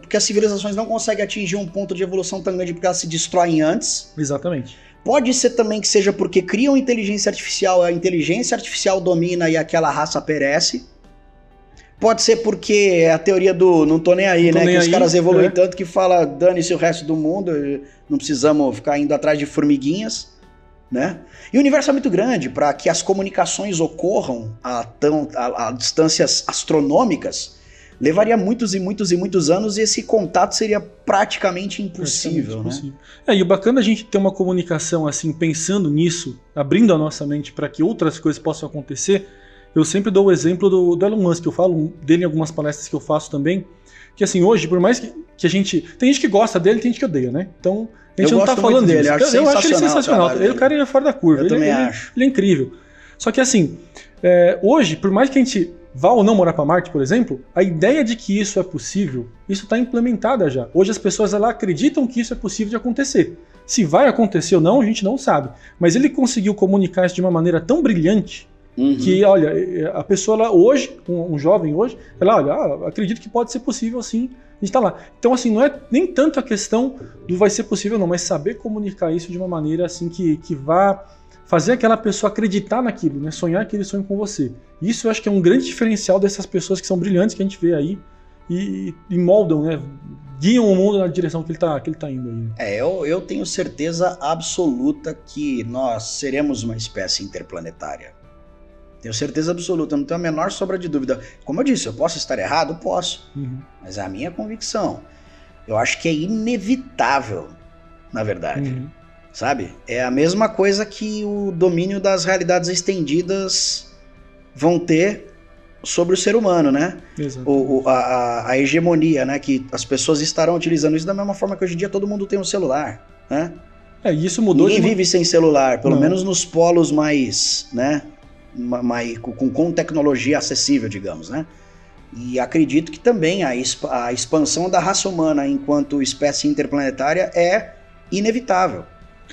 porque as civilizações não conseguem atingir um ponto de evolução tão grande porque elas se destroem antes. Exatamente. Pode ser também que seja porque criam inteligência artificial, a inteligência artificial domina e aquela raça perece. Pode ser porque é a teoria do não tô nem aí, né? Que os caras evoluem tanto que fala, dane-se o resto do mundo, não precisamos ficar indo atrás de formiguinhas, né? E o universo é muito grande para que as comunicações ocorram a distâncias astronômicas. Levaria muitos e muitos e muitos anos e esse contato seria praticamente impossível, né? E o bacana é a gente ter uma comunicação assim, pensando nisso, abrindo a nossa mente para que outras coisas possam acontecer. Eu sempre dou o exemplo do Elon Musk, eu falo dele em algumas palestras que eu faço também, que assim, hoje, por mais que a gente... Tem gente que gosta dele, tem gente que odeia, né? Então, a gente não tá falando dele. Eu acho ele sensacional. O cara é fora da curva. Eu também acho. Ele é incrível. Só que assim, hoje, por mais que a gente vá ou não morar para Marte, por exemplo, a ideia de que isso é possível, isso está implementada já. Hoje as pessoas acreditam que isso é possível de acontecer. Se vai acontecer ou não, a gente não sabe. Mas ele conseguiu comunicar isso de uma maneira tão brilhante que, olha, a pessoa hoje, um jovem hoje, olha, acredito que pode ser possível sim, a gente tá lá. Então assim, não é nem tanto a questão do vai ser possível não, mas saber comunicar isso de uma maneira assim que vá fazer aquela pessoa acreditar naquilo, né? Sonhar aquele sonho com você. Isso eu acho que é um grande diferencial dessas pessoas que são brilhantes, que a gente vê aí e moldam, né? Guiam o mundo na direção que ele tá indo aí. Eu tenho certeza absoluta que nós seremos uma espécie interplanetária. Tenho certeza absoluta, não tenho a menor sombra de dúvida. Como eu disse, eu posso estar errado? Posso. Mas é a minha convicção. Eu acho que é inevitável, na verdade. Sabe? É a mesma coisa que o domínio das realidades estendidas vão ter sobre o ser humano, né? A hegemonia, né? Que as pessoas estarão utilizando isso da mesma forma que hoje em dia todo mundo tem um celular, né? Isso mudou. Ninguém vive sem celular, pelo menos nos polos mais, né? Com tecnologia acessível, digamos, né? E acredito que também a expansão da raça humana enquanto espécie interplanetária é inevitável.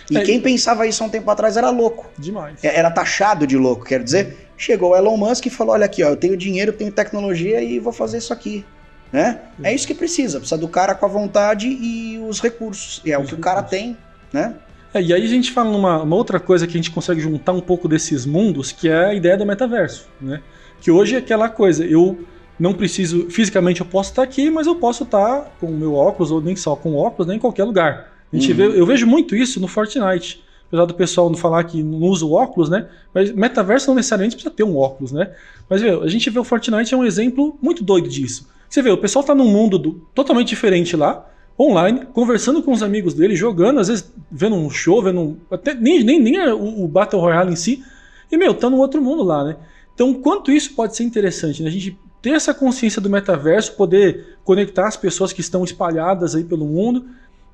E quem pensava isso há um tempo atrás era louco. Demais. Era taxado de louco, quer dizer. Chegou o Elon Musk e falou, olha aqui, ó, eu tenho dinheiro, tenho tecnologia e vou fazer isso aqui. Né? É isso que precisa do cara com a vontade e os recursos. E é o que o cara tem, né? E aí a gente fala uma outra coisa que a gente consegue juntar um pouco desses mundos, que é a ideia do metaverso, né? Que hoje é aquela coisa, eu não preciso, fisicamente eu posso estar aqui, mas eu posso estar com o meu óculos, ou nem só com óculos, né, em qualquer lugar. Eu vejo muito isso no Fortnite. Apesar do pessoal não falar que não usa o óculos, né? Mas metaverso não necessariamente precisa ter um óculos, né? Mas a gente vê o Fortnite é um exemplo muito doido disso. Você vê, o pessoal tá num mundo totalmente diferente lá, online, conversando com os amigos dele, jogando, às vezes vendo um show, até nem o Battle Royale em si, e, tá num outro mundo lá, né? Então, quanto isso pode ser interessante, né? A gente ter essa consciência do metaverso, poder conectar as pessoas que estão espalhadas aí pelo mundo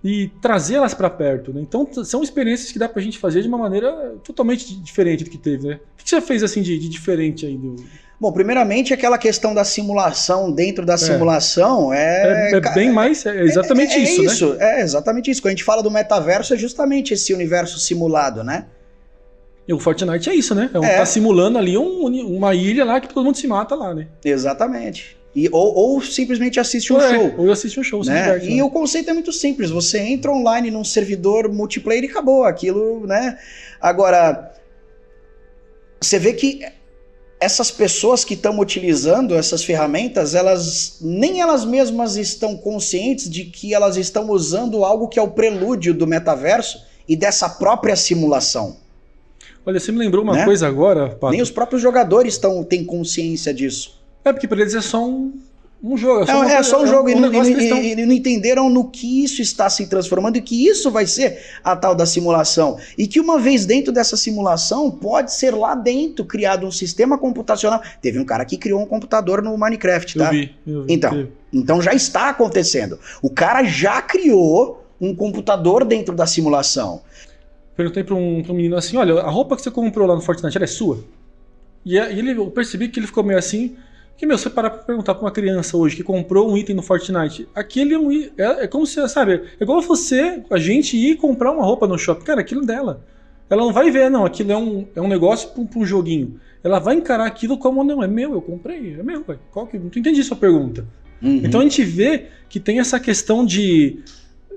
e trazê-las para perto, né? Então, são experiências que dá pra gente fazer de uma maneira totalmente diferente do que teve, né? O que você fez, assim, de diferente aí do... Bom, primeiramente aquela questão da simulação dentro da simulação é bem mais, é exatamente isso, né? É exatamente isso. Quando a gente fala do metaverso, é justamente esse universo simulado, né? E o Fortnite é isso, né? Tá simulando ali uma ilha lá que todo mundo se mata lá, né? Exatamente. Ou simplesmente assiste um show. Ou assiste um show, né? diverte, E né? o conceito é muito simples. Você entra online num servidor multiplayer e acabou. Aquilo, né? Agora, você vê que essas pessoas que estão utilizando essas ferramentas, nem elas mesmas estão conscientes de que elas estão usando algo que é o prelúdio do metaverso e dessa própria simulação. Olha, você me lembrou uma né? coisa agora, Pato. Nem os próprios jogadores têm consciência disso. É porque para eles é só um jogo. É só um jogo. E não não entenderam no que isso está se transformando e que isso vai ser a tal da simulação. E que uma vez dentro dessa simulação, pode ser lá dentro criado um sistema computacional. Teve um cara que criou um computador no Minecraft, tá? Eu vi. Então já está acontecendo. O cara já criou um computador dentro da simulação. Perguntei para um menino assim, olha, a roupa que você comprou lá no Fortnite, ela é sua? E eu percebi que ele ficou meio assim, que, você parar pra perguntar pra uma criança hoje que comprou um item no Fortnite, aquele é como se, sabe, é igual a gente ir comprar uma roupa no shopping, cara, aquilo é dela. Ela não vai ver, não, aquilo é um negócio pra um joguinho. Ela vai encarar aquilo como, não, é meu, eu comprei, é meu, ué. Não entendi sua pergunta. Uhum. Então a gente vê que tem essa questão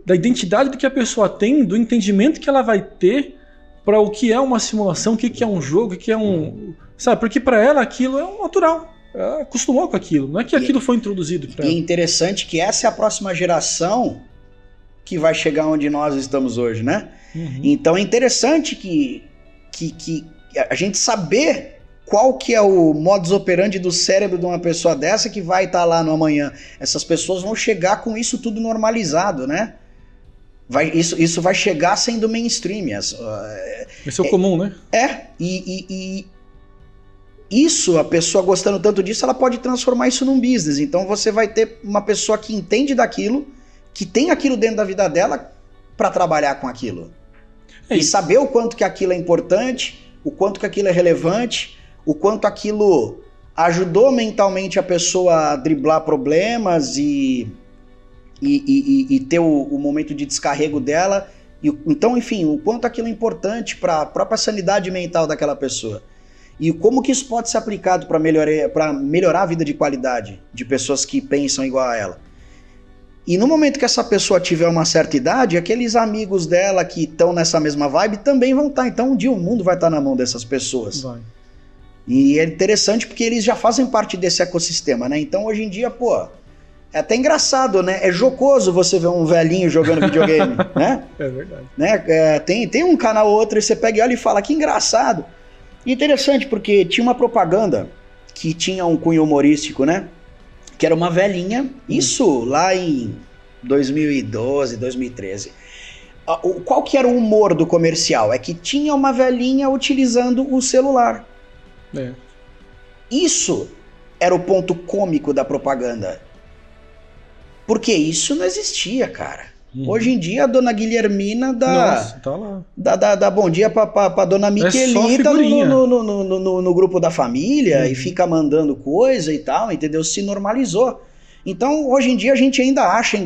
da identidade do que a pessoa tem, do entendimento que ela vai ter para o que é uma simulação, o que é um jogo, o que é um... Sabe, porque para ela aquilo é um natural. Ela acostumou com aquilo, não é que aquilo foi introduzido para ela. E é interessante que essa é a próxima geração que vai chegar onde nós estamos hoje, né? Uhum. Então é interessante que a gente saber qual que é o modus operandi do cérebro de uma pessoa dessa que vai estar lá no amanhã. Essas pessoas vão chegar com isso tudo normalizado, né? Isso vai chegar sendo mainstream. Esse é o comum, né? E isso, a pessoa gostando tanto disso, ela pode transformar isso num business. Então você vai ter uma pessoa que entende daquilo, que tem aquilo dentro da vida dela para trabalhar com aquilo. E saber o quanto que aquilo é importante, o quanto que aquilo é relevante, o quanto aquilo ajudou mentalmente a pessoa a driblar problemas e ter o momento de descarrego dela. Então, enfim, o quanto aquilo é importante para a própria sanidade mental daquela pessoa. E como que isso pode ser aplicado para melhorar a vida de qualidade de pessoas que pensam igual a ela. E no momento que essa pessoa tiver uma certa idade, aqueles amigos dela que estão nessa mesma vibe também vão estar. Então um dia o mundo vai estar na mão dessas pessoas. Vai. E é interessante porque eles já fazem parte desse ecossistema, né? Então hoje em dia, é até engraçado, né? É jocoso você ver um velhinho jogando videogame, né? É verdade. Né? Tem um canal ou outro e você pega e olha e fala, que engraçado. E interessante porque tinha uma propaganda que tinha um cunho humorístico, né? Que era uma velhinha, isso lá em 2012, 2013. Qual que era o humor do comercial? É que tinha uma velhinha utilizando o celular. É. Isso era o ponto cômico da propaganda. Porque isso não existia, cara. Hoje em dia a dona Guilhermina Nossa, tá lá. dá bom dia pra dona Miquelita no grupo da família e fica mandando coisa e tal, entendeu? Se normalizou. Então, hoje em dia a gente ainda acha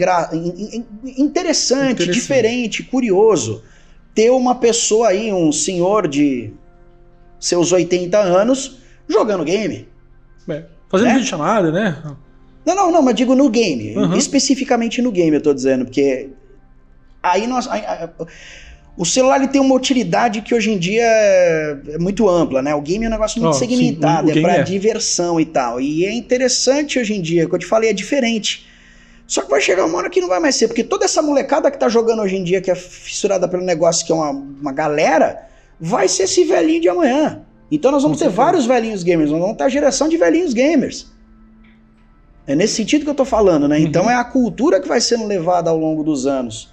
interessante, diferente, curioso ter uma pessoa aí, um senhor de seus 80 anos jogando game. Fazendo videochamada, né? Não, mas digo no game. Especificamente no game, eu tô dizendo, porque aí o celular ele tem uma utilidade que hoje em dia é muito ampla, né? O game é um negócio muito segmentado, é pra diversão e tal. E é interessante hoje em dia, como eu te falei, é diferente. Só que vai chegar uma hora que não vai mais ser, porque toda essa molecada que tá jogando hoje em dia, que é fissurada pelo negócio, que é uma galera, vai ser esse velhinho de amanhã. Então nós vamos ter vários velhinhos gamers, nós vamos ter a geração de velhinhos gamers. É nesse sentido que eu tô falando, né? Então é a cultura que vai sendo levada ao longo dos anos,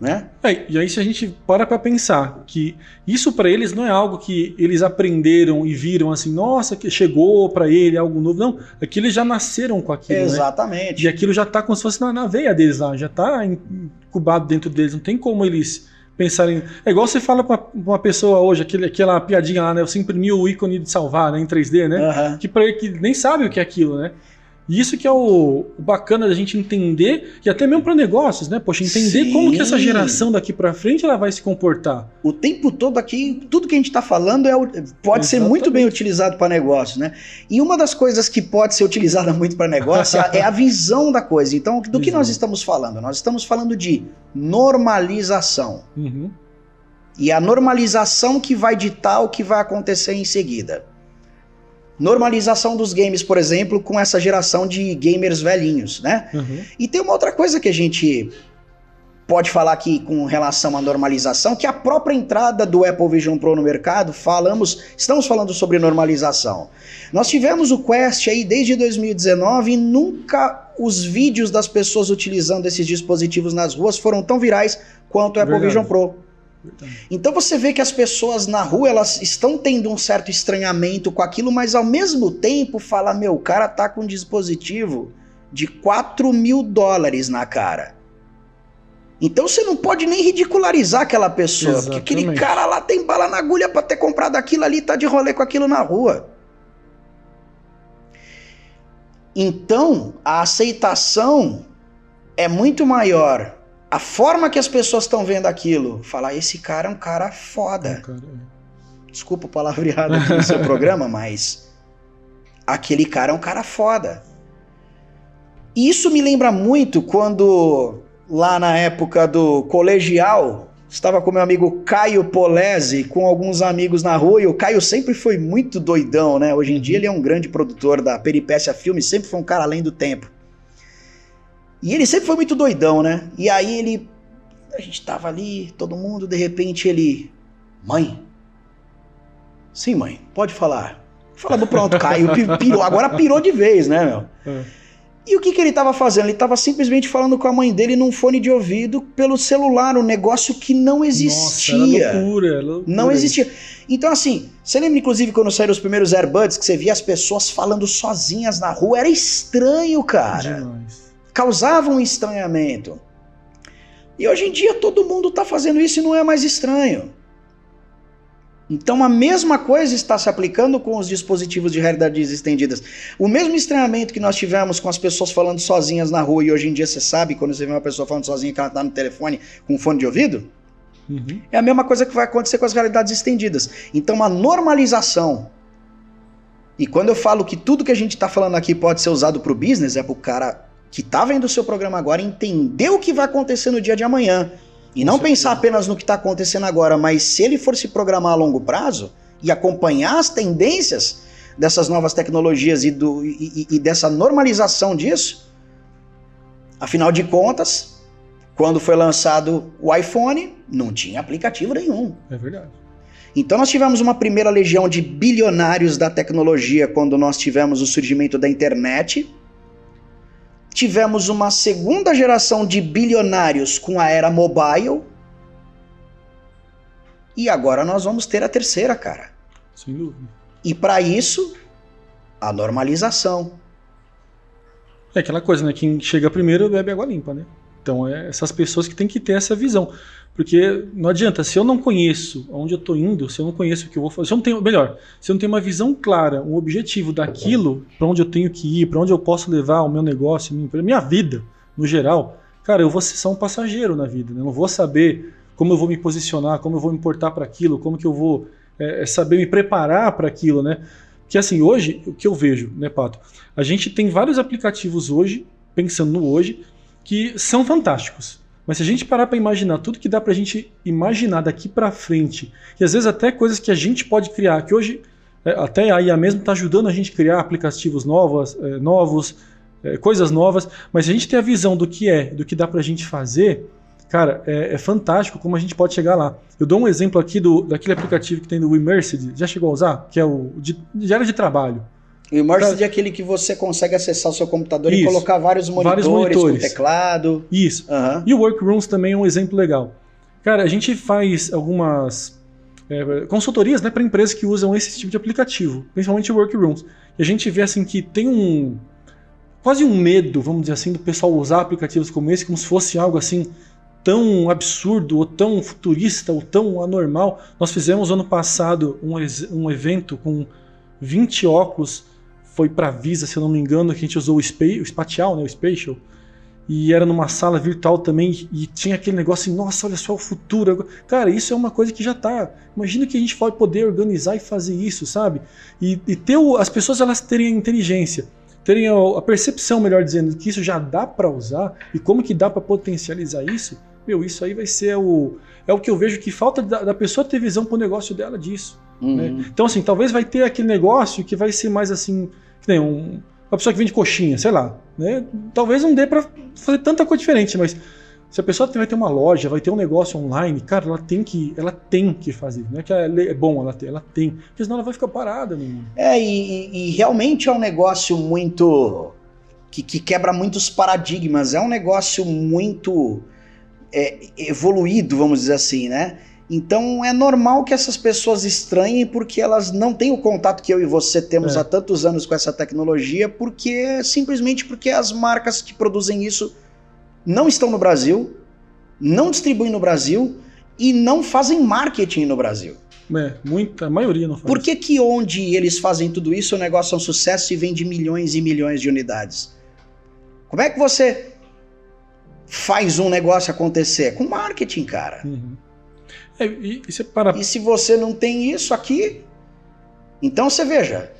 né? E aí se a gente para pensar que isso para eles não é algo que eles aprenderam e viram assim, nossa, que chegou para ele algo novo, não, é que eles já nasceram com aquilo, Exatamente. Né? E aquilo já tá como se fosse na veia deles lá, já tá incubado dentro deles, não tem como eles pensarem, é igual você fala pra uma pessoa hoje, aquela piadinha lá, né, você imprimiu o ícone de salvar, né, em 3D, né, que para ele que nem sabe o que é aquilo, né. E isso que é o bacana da gente entender, e até mesmo para negócios, né? Poxa, entender Sim. como que essa geração daqui para frente ela vai se comportar. O tempo todo aqui, tudo que a gente está falando pode ser muito bem utilizado para negócio, né? E uma das coisas que pode ser utilizada muito para negócio é a visão da coisa. Então, do que nós estamos falando? Nós estamos falando de normalização. E a normalização que vai ditar o que vai acontecer em seguida. Normalização dos games, por exemplo, com essa geração de gamers velhinhos, né? E tem uma outra coisa que a gente pode falar aqui com relação à normalização, que a própria entrada do Apple Vision Pro no mercado, estamos falando sobre normalização. Nós tivemos o Quest aí desde 2019 e nunca os vídeos das pessoas utilizando esses dispositivos nas ruas foram tão virais quanto o Apple Vision Pro. Então você vê que as pessoas na rua, elas estão tendo um certo estranhamento com aquilo, mas ao mesmo tempo fala, meu, o cara tá com um dispositivo de $4.000 na cara. Então você não pode nem ridicularizar aquela pessoa, Exatamente. Porque aquele cara lá tem bala na agulha pra ter comprado aquilo ali e tá de rolê com aquilo na rua. Então a aceitação é muito maior. A forma que as pessoas estão vendo aquilo, falar, esse cara é um cara foda. Desculpa o palavreado aqui no seu programa, mas aquele cara é um cara foda. E isso me lembra muito quando, lá na época do colegial, estava com meu amigo Caio Polese, com alguns amigos na rua, e o Caio sempre foi muito doidão, né? Hoje em dia ele é um grande produtor da Peripécia Filmes, sempre foi um cara além do tempo. E ele sempre foi muito doidão, né? E aí a gente tava ali, todo mundo, de repente ele... Mãe? Sim, mãe, pode falar. Falamos, pronto, Caio pirou, agora pirou de vez, né, meu? E o que ele tava fazendo? Ele tava simplesmente falando com a mãe dele num fone de ouvido pelo celular, um negócio que não existia. Nossa, era loucura. Não existia. Então assim, você lembra inclusive quando saíram os primeiros AirBuds, que você via as pessoas falando sozinhas na rua? Era estranho, cara. Demais. Causava um estranhamento. E hoje em dia todo mundo está fazendo isso e não é mais estranho. Então a mesma coisa está se aplicando com os dispositivos de realidade estendidas. O mesmo estranhamento que nós tivemos com as pessoas falando sozinhas na rua, e hoje em dia você sabe, quando você vê uma pessoa falando sozinha que ela está no telefone com um fone de ouvido, é a mesma coisa que vai acontecer com as realidades estendidas. Então a normalização. E quando eu falo que tudo que a gente está falando aqui pode ser usado para o business, é para o cara que está vendo o seu programa agora entender o que vai acontecer no dia de amanhã. E não pensar apenas no que está acontecendo agora, mas se ele for se programar a longo prazo e acompanhar as tendências dessas novas tecnologias e dessa normalização disso, afinal de contas, quando foi lançado o iPhone, não tinha aplicativo nenhum. É verdade. Então nós tivemos uma primeira legião de bilionários da tecnologia quando nós tivemos o surgimento da internet. Tivemos uma segunda geração de bilionários com a era mobile. E agora nós vamos ter a terceira, cara. Sem dúvida. E para isso, a normalização. É aquela coisa, né? Quem chega primeiro bebe água limpa, né? Então é essas pessoas que têm que ter essa visão. Porque não adianta, se eu não conheço onde eu estou indo, se eu não conheço o que eu vou fazer, se eu não tenho uma visão clara, um objetivo daquilo, para onde eu tenho que ir, para onde eu posso levar o meu negócio, minha vida, no geral, cara, eu vou ser só um passageiro na vida, né? Eu não vou saber como eu vou me posicionar, como eu vou me portar para aquilo, como que eu vou saber me preparar para aquilo, né? Porque assim, hoje, o que eu vejo, né, Pato? A gente tem vários aplicativos hoje, pensando no hoje, que são fantásticos. Mas se a gente parar para imaginar tudo que dá para a gente imaginar daqui para frente, e às vezes até coisas que a gente pode criar, que hoje até a IA mesmo está ajudando a gente a criar aplicativos novos, coisas novas, mas se a gente tem a visão do que dá para a gente fazer, cara, é fantástico como a gente pode chegar lá. Eu dou um exemplo aqui daquele aplicativo que tem do Immersed, já chegou a usar? Que é o de área de trabalho. O Immersed é aquele que você consegue acessar o seu computador e colocar vários monitores com teclado. Isso. E o Workrooms também é um exemplo legal. Cara, a gente faz algumas consultorias, né, para empresas que usam esse tipo de aplicativo, principalmente o Workrooms. E a gente vê assim que tem quase um medo, vamos dizer assim, do pessoal usar aplicativos como esse, como se fosse algo assim tão absurdo, ou tão futurista, ou tão anormal. Nós fizemos ano passado um evento com 20 óculos, foi para a Visa, se eu não me engano, que a gente usou o Spatial, né, o Spatial, e era numa sala virtual também, e tinha aquele negócio assim, nossa, olha só o futuro. Cara, isso é uma coisa que já tá. Imagina que a gente pode poder organizar e fazer isso, sabe? E ter as pessoas elas terem a inteligência, terem a percepção, melhor dizendo, que isso já dá para usar, e como que dá para potencializar isso, isso aí vai ser o que eu vejo que falta da pessoa ter visão pro negócio dela disso. Né? Então, assim, talvez vai ter aquele negócio que vai ser mais assim, que nem uma pessoa que vende coxinha, sei lá, né? Talvez não dê para fazer tanta coisa diferente, mas se a pessoa vai ter uma loja, vai ter um negócio online, cara, ela tem que fazer, não é que é bom ela tem, porque senão ela vai ficar parada. E realmente é um negócio muito que quebra muitos paradigmas, é um negócio muito evoluído, vamos dizer assim, né? Então é normal que essas pessoas estranhem porque elas não têm o contato que eu e você temos há tantos anos com essa tecnologia, simplesmente porque as marcas que produzem isso não estão no Brasil, não distribuem no Brasil e não fazem marketing no Brasil. A maioria não faz. Por que onde eles fazem tudo isso o negócio é um sucesso e vende milhões e milhões de unidades? Como é que você faz um negócio acontecer? Com marketing, cara. E se você não tem isso aqui, então você veja,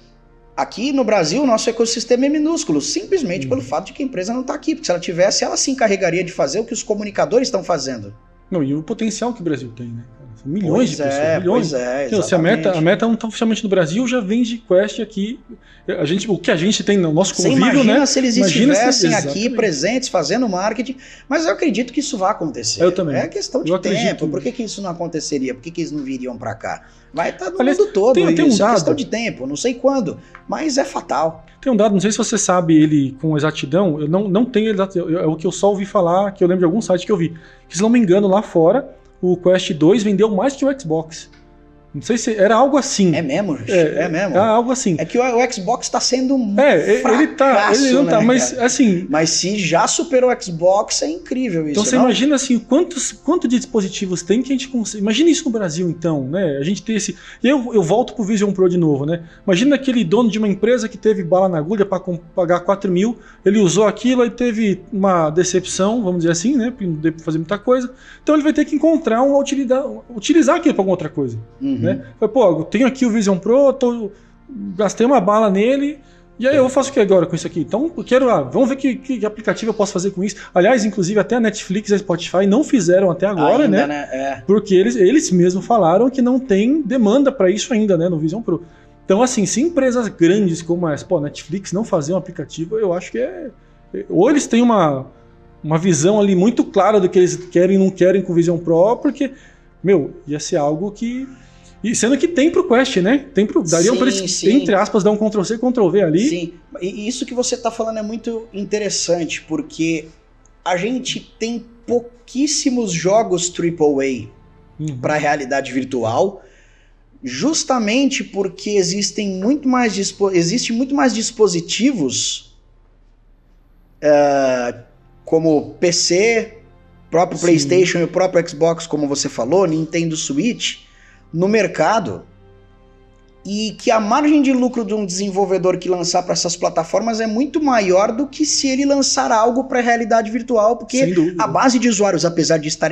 aqui no Brasil o nosso ecossistema é minúsculo, simplesmente pelo fato de que a empresa não está aqui, porque se ela tivesse, ela se encarregaria de fazer o que os comunicadores estão fazendo. Não, e o potencial que o Brasil tem, né? São milhões de pessoas. Milhões. Se a meta não está oficialmente no Brasil, já vende Quest aqui. O que a gente tem no nosso convívio, você imagina, né? Se eles estivessem aqui presentes, fazendo marketing, mas eu acredito que isso vai acontecer. Eu também. É questão de tempo. Por que isso não aconteceria? Por que eles não viriam para cá? Vai estar no mundo todo. Tem um dado. É questão de tempo, não sei quando, mas é fatal. Tem um dado, não sei se você sabe ele com exatidão, eu não tenho é o que eu só ouvi falar, que eu lembro de algum site que eu vi. Que, se não me engano, lá fora, o Quest 2 vendeu mais que o Xbox. Não sei se era algo assim. É mesmo, gente? É mesmo. É algo assim. É que o Xbox está sendo um fracasso, ele não tá, mas assim... Mas se já superou o Xbox, é incrível isso. Então você imagina assim, quanto de dispositivos tem que a gente consegue... Imagina isso no Brasil, então, né? A gente tem esse... E eu volto pro Vision Pro de novo, né? Imagina aquele dono de uma empresa que teve bala na agulha para pagar 4 mil, ele usou aquilo e teve uma decepção, vamos dizer assim, né? Porque não deu pra fazer muita coisa. Então ele vai ter que encontrar utilizar aquilo para alguma outra coisa. Né? Pô, eu tenho aqui o Vision Pro, gastei uma bala nele, e aí eu faço o que agora com isso aqui? Então eu quero, vamos ver que aplicativo eu posso fazer com isso. Aliás, inclusive até a Netflix e a Spotify não fizeram até agora, ainda, né? Porque eles mesmos falaram que não tem demanda para isso ainda, né, no Vision Pro. Então assim, se empresas grandes como a Netflix não fazer um aplicativo, eu acho que ou eles têm uma visão ali muito clara do que eles querem e não querem com o Vision Pro, porque, ia ser algo que... E sendo que tem pro Quest, né? Daria para eles, entre aspas, dar um Ctrl+C, Ctrl+V ali. Sim, e isso que você tá falando é muito interessante, porque a gente tem pouquíssimos jogos AAA para realidade virtual, justamente porque existe muito mais dispositivos como PC, próprio PlayStation e o próprio Xbox, como você falou, Nintendo Switch, no mercado, e que a margem de lucro de um desenvolvedor que lançar para essas plataformas é muito maior do que se ele lançar algo para realidade virtual, porque a base de usuários, apesar de estar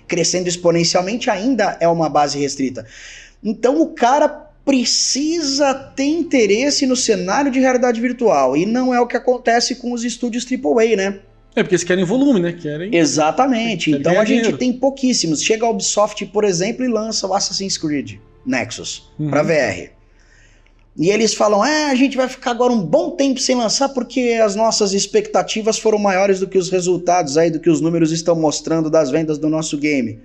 crescendo exponencialmente, ainda é uma base restrita. Então o cara precisa ter interesse no cenário de realidade virtual, e não é o que acontece com os estúdios AAA, né? Porque eles querem volume, né? Exatamente. Então a gente tem pouquíssimos. Chega a Ubisoft, por exemplo, e lança o Assassin's Creed Nexus para VR. E eles falam, a gente vai ficar agora um bom tempo sem lançar porque as nossas expectativas foram maiores do que os resultados aí, do que os números estão mostrando das vendas do nosso game.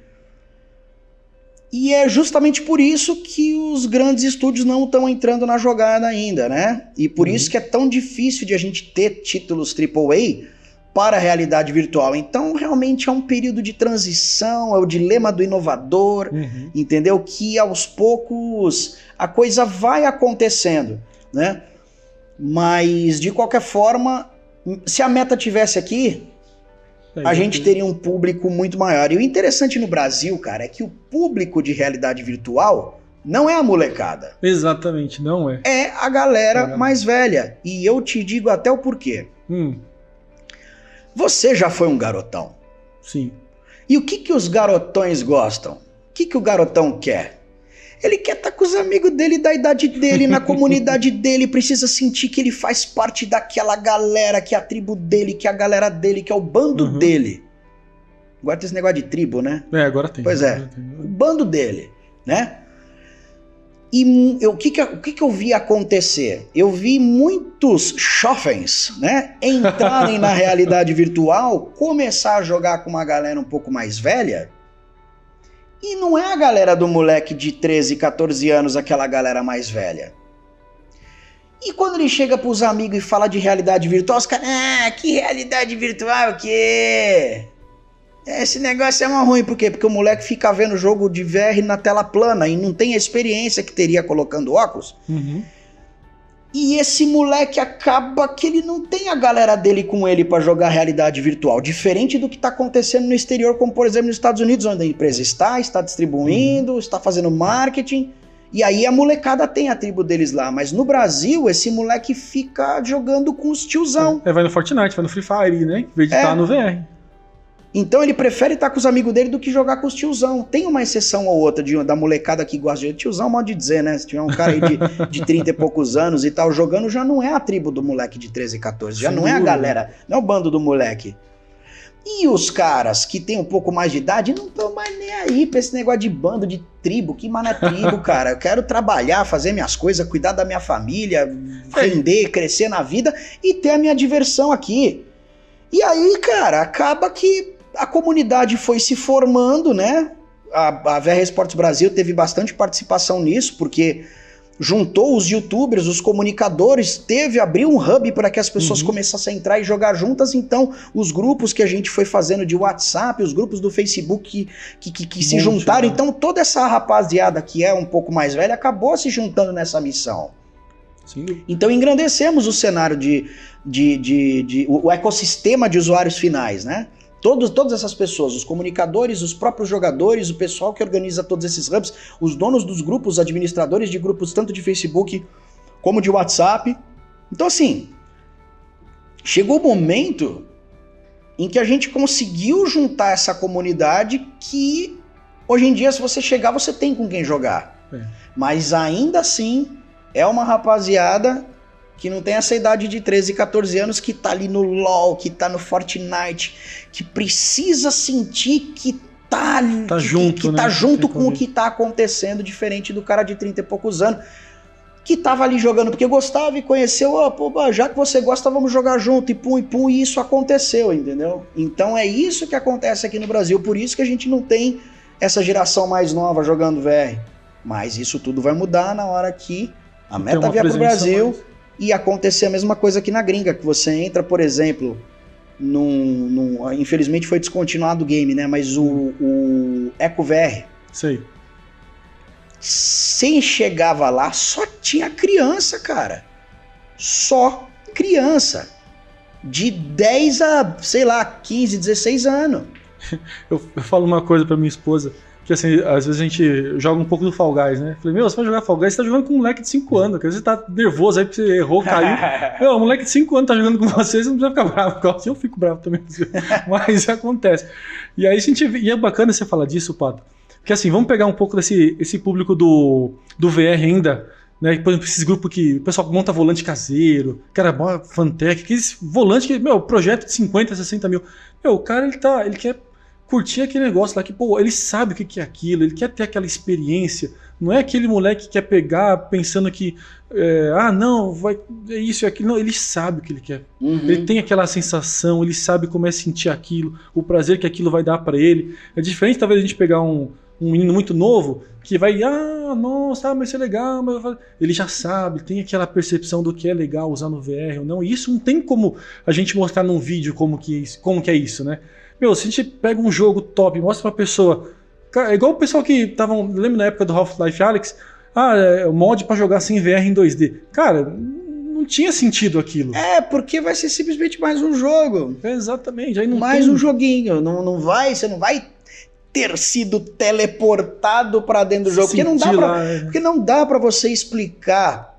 E é justamente por isso que os grandes estúdios não estão entrando na jogada ainda, né? E por isso que é tão difícil de a gente ter títulos AAA para a realidade virtual. Então, realmente é um período de transição, é o dilema do inovador, entendeu? Que aos poucos a coisa vai acontecendo, né? Mas, de qualquer forma, se a Meta tivesse aqui, a gente teria um público muito maior. E o interessante no Brasil, cara, é que o público de realidade virtual não é a molecada. Exatamente, não é. É a galera mais velha. E eu te digo até o porquê. Você já foi um garotão. Sim. E o que os garotões gostam? O que o garotão quer? Ele quer estar com os amigos dele, da idade dele, na comunidade dele, precisa sentir que ele faz parte daquela galera, que é a tribo dele, que é a galera dele, que é o bando dele. Agora tem esse negócio de tribo, né? Agora tem. Pois é, o bando dele, né? E o que eu vi acontecer? Eu vi muitos jovens, né, entrarem na realidade virtual, começar a jogar com uma galera um pouco mais velha. E não é a galera do moleque de 13, 14 anos, aquela galera mais velha. E quando ele chega pros amigos e fala de realidade virtual, os caras, que realidade virtual, o quê? Esse negócio é uma ruim, por quê? Porque o moleque fica vendo jogo de VR na tela plana e não tem a experiência que teria colocando óculos. E esse moleque acaba que ele não tem a galera dele com ele para jogar realidade virtual, diferente do que está acontecendo no exterior, como por exemplo nos Estados Unidos, onde a empresa está distribuindo, está fazendo marketing, e aí a molecada tem a tribo deles lá, mas no Brasil esse moleque fica jogando com os tiozão. Vai no Fortnite, vai no Free Fire, né? Em vez de estar no VR. Então ele prefere estar com os amigos dele do que jogar com os tiozão. Tem uma exceção ou outra da molecada que gosta de tiozão, modo de dizer, né? Se tiver um cara aí de 30 e poucos anos e tal jogando, já não é a tribo do moleque de 13 e 14, já não é a galera, não é o bando do moleque. E os caras que tem um pouco mais de idade não estão mais nem aí pra esse negócio de bando, de tribo. Que mano é tribo, cara? Eu quero trabalhar, fazer minhas coisas, cuidar da minha família, render, crescer na vida e ter a minha diversão aqui. E aí, cara, acaba que a comunidade foi se formando, né? A VR Esportes Brasil teve bastante participação nisso, porque juntou os youtubers, os comunicadores, abriu um hub para que as pessoas começassem a entrar e jogar juntas. Então, os grupos que a gente foi fazendo de WhatsApp, os grupos do Facebook que se juntaram. Então, toda essa rapaziada que é um pouco mais velha acabou se juntando nessa missão. Sim. Então, engrandecemos o cenário o ecossistema de usuários finais, né? Todas essas pessoas, os comunicadores, os próprios jogadores, o pessoal que organiza todos esses hubs, os donos dos grupos, administradores de grupos tanto de Facebook como de WhatsApp. Então assim, chegou o momento em que a gente conseguiu juntar essa comunidade que hoje em dia se você chegar você tem com quem jogar. Mas ainda assim é uma rapaziada que não tem essa idade de 13, 14 anos, que tá ali no LoL, que tá no Fortnite, que precisa sentir que tá junto, né? Tá junto com o que tá acontecendo, diferente do cara de 30 e poucos anos, que tava ali jogando porque gostava e conheceu, já que você gosta, vamos jogar junto, e pum, e isso aconteceu, entendeu? Então é isso que acontece aqui no Brasil, por isso que a gente não tem essa geração mais nova jogando VR. Mas isso tudo vai mudar na hora que a Meta vier pro Brasil e acontecer a mesma coisa aqui na gringa, que você entra, por exemplo, infelizmente foi descontinuado o game, né? Mas o Eco VR. Sei. Sem chegava lá, só tinha criança, cara. Só criança. De 10 a, sei lá, 15, 16 anos. Eu falo uma coisa pra minha esposa, que assim, às vezes a gente joga um pouco do Fall Guys, né? Falei, você vai jogar Fall Guys, você tá jogando com um moleque de 5 anos, cara. Você tá nervoso aí porque você errou, caiu. O moleque de 5 anos tá jogando com você não precisa ficar bravo. Assim, eu fico bravo também, mas acontece. E aí e é bacana você falar disso, Pato, porque assim, vamos pegar um pouco esse público do VR ainda, né? Por exemplo, esses grupos que o pessoal monta volante caseiro, cara, Fantech, aqueles volantes que, projeto de 50, 60 mil. O cara, ele quer curtir aquele negócio lá que, ele sabe o que é aquilo, ele quer ter aquela experiência. Não é aquele moleque que quer pegar pensando que, é isso e aquilo. Não, ele sabe o que ele quer. Ele tem aquela sensação, ele sabe como é sentir aquilo, o prazer que aquilo vai dar pra ele. É diferente, talvez, a gente pegar um um menino muito novo que vai, nossa, mas isso é legal, mas ele já sabe, tem aquela percepção do que é legal usar no VR ou não, e isso não tem como a gente mostrar num vídeo como que é isso, né? Meu, se a gente pega um jogo top e mostra pra pessoa, é igual o pessoal que tava, lembra na época do Half-Life Alyx, mod pra jogar sem VR em 2D. Cara, não tinha sentido aquilo. Porque vai ser simplesmente mais um jogo. Exatamente, aí não mais tem... um joguinho, você não vai ter sido teleportado pra dentro do jogo, porque não dá pra você explicar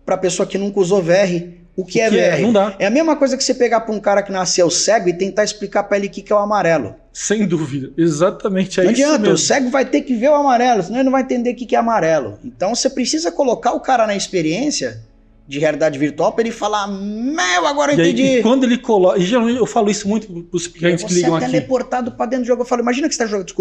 pra pessoa que nunca usou VR o que é VR. Não dá. É a mesma coisa que você pegar pra um cara que nasceu cego e tentar explicar pra ele o que é o amarelo. Sem dúvida, exatamente, não isso adianta, mesmo. O cego vai ter que ver o amarelo, senão ele não vai entender o que é amarelo. Então você precisa colocar o cara na experiência de realidade virtual para ele falar, agora eu entendi. E quando ele coloca, e geralmente eu falo isso muito para os clientes que ligam aqui. Você é teleportado para dentro do jogo. Eu falo, imagina que você está jogando,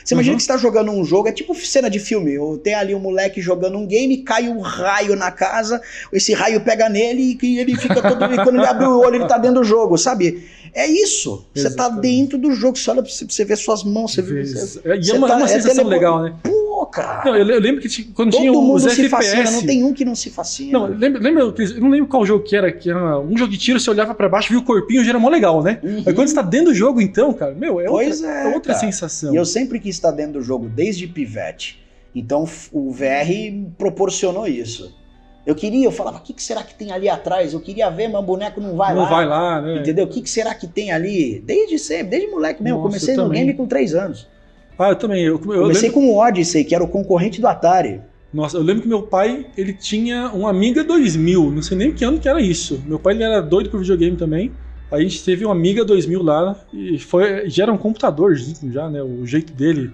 você imagina que você está jogando um jogo, é tipo cena de filme, tem ali um moleque jogando um game, cai um raio na casa, esse raio pega nele e ele fica todo, e quando ele abre o olho ele tá dentro do jogo, sabe? É isso, você tá dentro do jogo, você olha pra você ver suas mãos, você vê. E é uma sensação legal, né? Cara. Não, eu lembro que quando todo tinha mundo os se FPS... fascina, não tem um que não se fascina. Não, eu não lembro qual jogo que era um jogo de tiro, você olhava pra baixo, via o corpinho, já era mó legal, né? Mas quando você tá dentro do jogo, então, cara, é outra sensação. E eu sempre quis estar dentro do jogo, desde pivete. Então o VR proporcionou isso. Eu falava, o que será que tem ali atrás? Eu queria ver, mas o boneco não vai lá. Não vai lá, né? Entendeu? O que será que tem ali? Desde sempre, desde moleque mesmo. Nossa, comecei no game com 3 anos. Eu também. Eu comecei com o Odyssey, que era o concorrente do Atari. Nossa, eu lembro que meu pai, ele tinha um Amiga 2000, não sei nem que ano que era isso. Meu pai, ele era doido por videogame também. Aí a gente teve um Amiga 2000 lá, e já era um computadorzinho já, né, o jeito dele.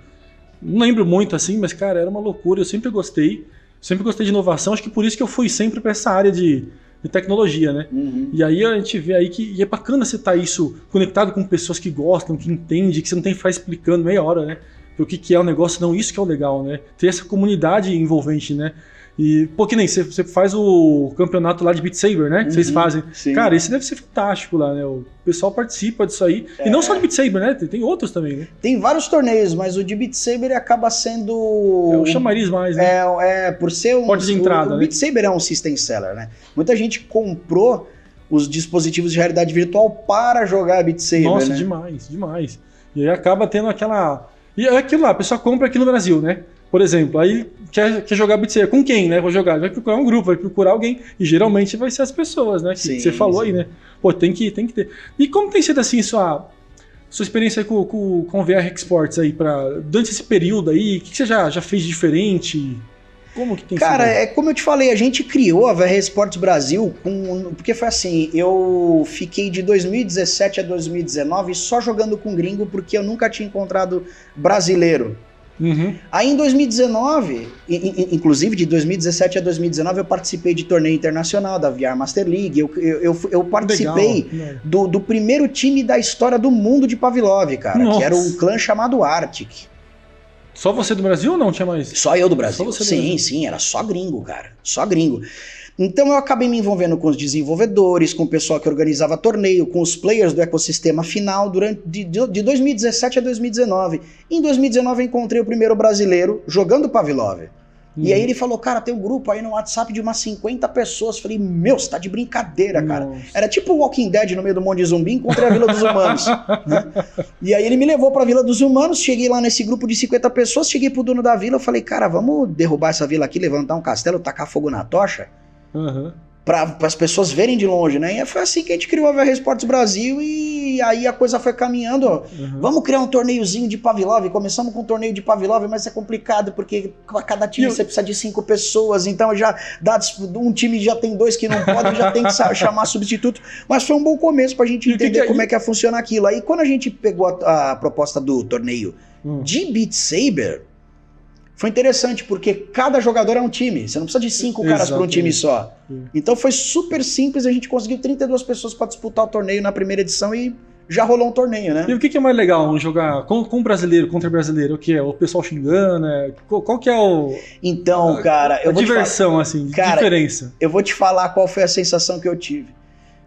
Não lembro muito assim, mas cara, era uma loucura, eu sempre gostei de inovação, acho que por isso que eu fui sempre para essa área de tecnologia, né? E aí a gente vê aí que é bacana você estar isso conectado com pessoas que gostam, que entendem, que você não tem que ficar explicando meia hora, né? O que é o negócio, não, isso que é o legal, né? Ter essa comunidade envolvente, né? E, que nem você faz o campeonato lá de Beat Saber, né? Que vocês fazem. Sim. Cara, esse deve ser fantástico lá, né? O pessoal participa disso aí. E não só de Beat Saber, né? Tem outros também, né? Tem vários torneios, mas o de Beat Saber acaba sendo... É o chamariz mais, né? Por ser um... Porta de entrada, o Beat Saber é um system seller, né? Muita gente comprou os dispositivos de realidade virtual para jogar Beat Saber, Nossa, né? demais. E aí acaba tendo aquela... E é aquilo lá, a pessoa compra aqui no Brasil, né? Por exemplo, aí quer jogar Beat Saber. Com quem, né? Vou jogar. Vai procurar um grupo, vai procurar alguém. E geralmente vai ser as pessoas, né? Que você falou aí, né? Pô, tem que ter. E como tem sido assim sua experiência com o VR Exports aí, durante esse período aí? O que você já fez de diferente? Como que tem sido? Cara, como eu te falei, a gente criou a VR Esportes Brasil porque foi assim, eu fiquei de 2017 a 2019 só jogando com gringo porque eu nunca tinha encontrado brasileiro. Aí em 2019, inclusive de 2017 a 2019, eu participei de torneio internacional da VR Master League, eu participei do primeiro time da história do mundo de Pavlov, cara, Nossa. Que era um clã chamado Arctic. Só você do Brasil ou não tinha mais? Só eu do Brasil. Só você do Brasil. Sim, era só gringo, cara. Só gringo. Então eu acabei me envolvendo com os desenvolvedores, com o pessoal que organizava torneio, com os players do ecossistema final de 2017 a 2019. Em 2019 eu encontrei o primeiro brasileiro jogando Pavlov. E aí ele falou, cara, tem um grupo aí no WhatsApp de umas 50 pessoas. Falei, você tá de brincadeira, cara. Nossa. Era tipo o Walking Dead no meio do monte de zumbi, encontrei a Vila dos Humanos. Né? E aí ele me levou pra Vila dos Humanos, cheguei lá nesse grupo de 50 pessoas, cheguei pro dono da vila, falei, cara, vamos derrubar essa vila aqui, levantar um castelo, tacar fogo na tocha? Para as pessoas verem de longe, né? E foi assim que a gente criou a VR Esportes Brasil e aí a coisa foi caminhando. Vamos criar um torneiozinho de Pavlov. Começamos com um torneio de Pavlov, mas é complicado porque cada time você precisa de 5 pessoas, então já dá, um time já tem 2 que não podem, já tem que chamar substituto. Mas foi um bom começo pra gente entender como é que ia funcionar aquilo. Aí quando a gente pegou a proposta do torneio de Beat Saber, foi interessante, porque cada jogador é um time. Você não precisa de 5 caras para um time só. Então foi super simples, a gente conseguiu 32 pessoas para disputar o torneio na primeira edição e já rolou um torneio, né? E o que é mais legal jogar com brasileiro contra brasileiro? O que é? O pessoal xingando? Qual que é o... Então, cara... A diversão, assim, cara, diferença. Eu vou te falar qual foi a sensação que eu tive.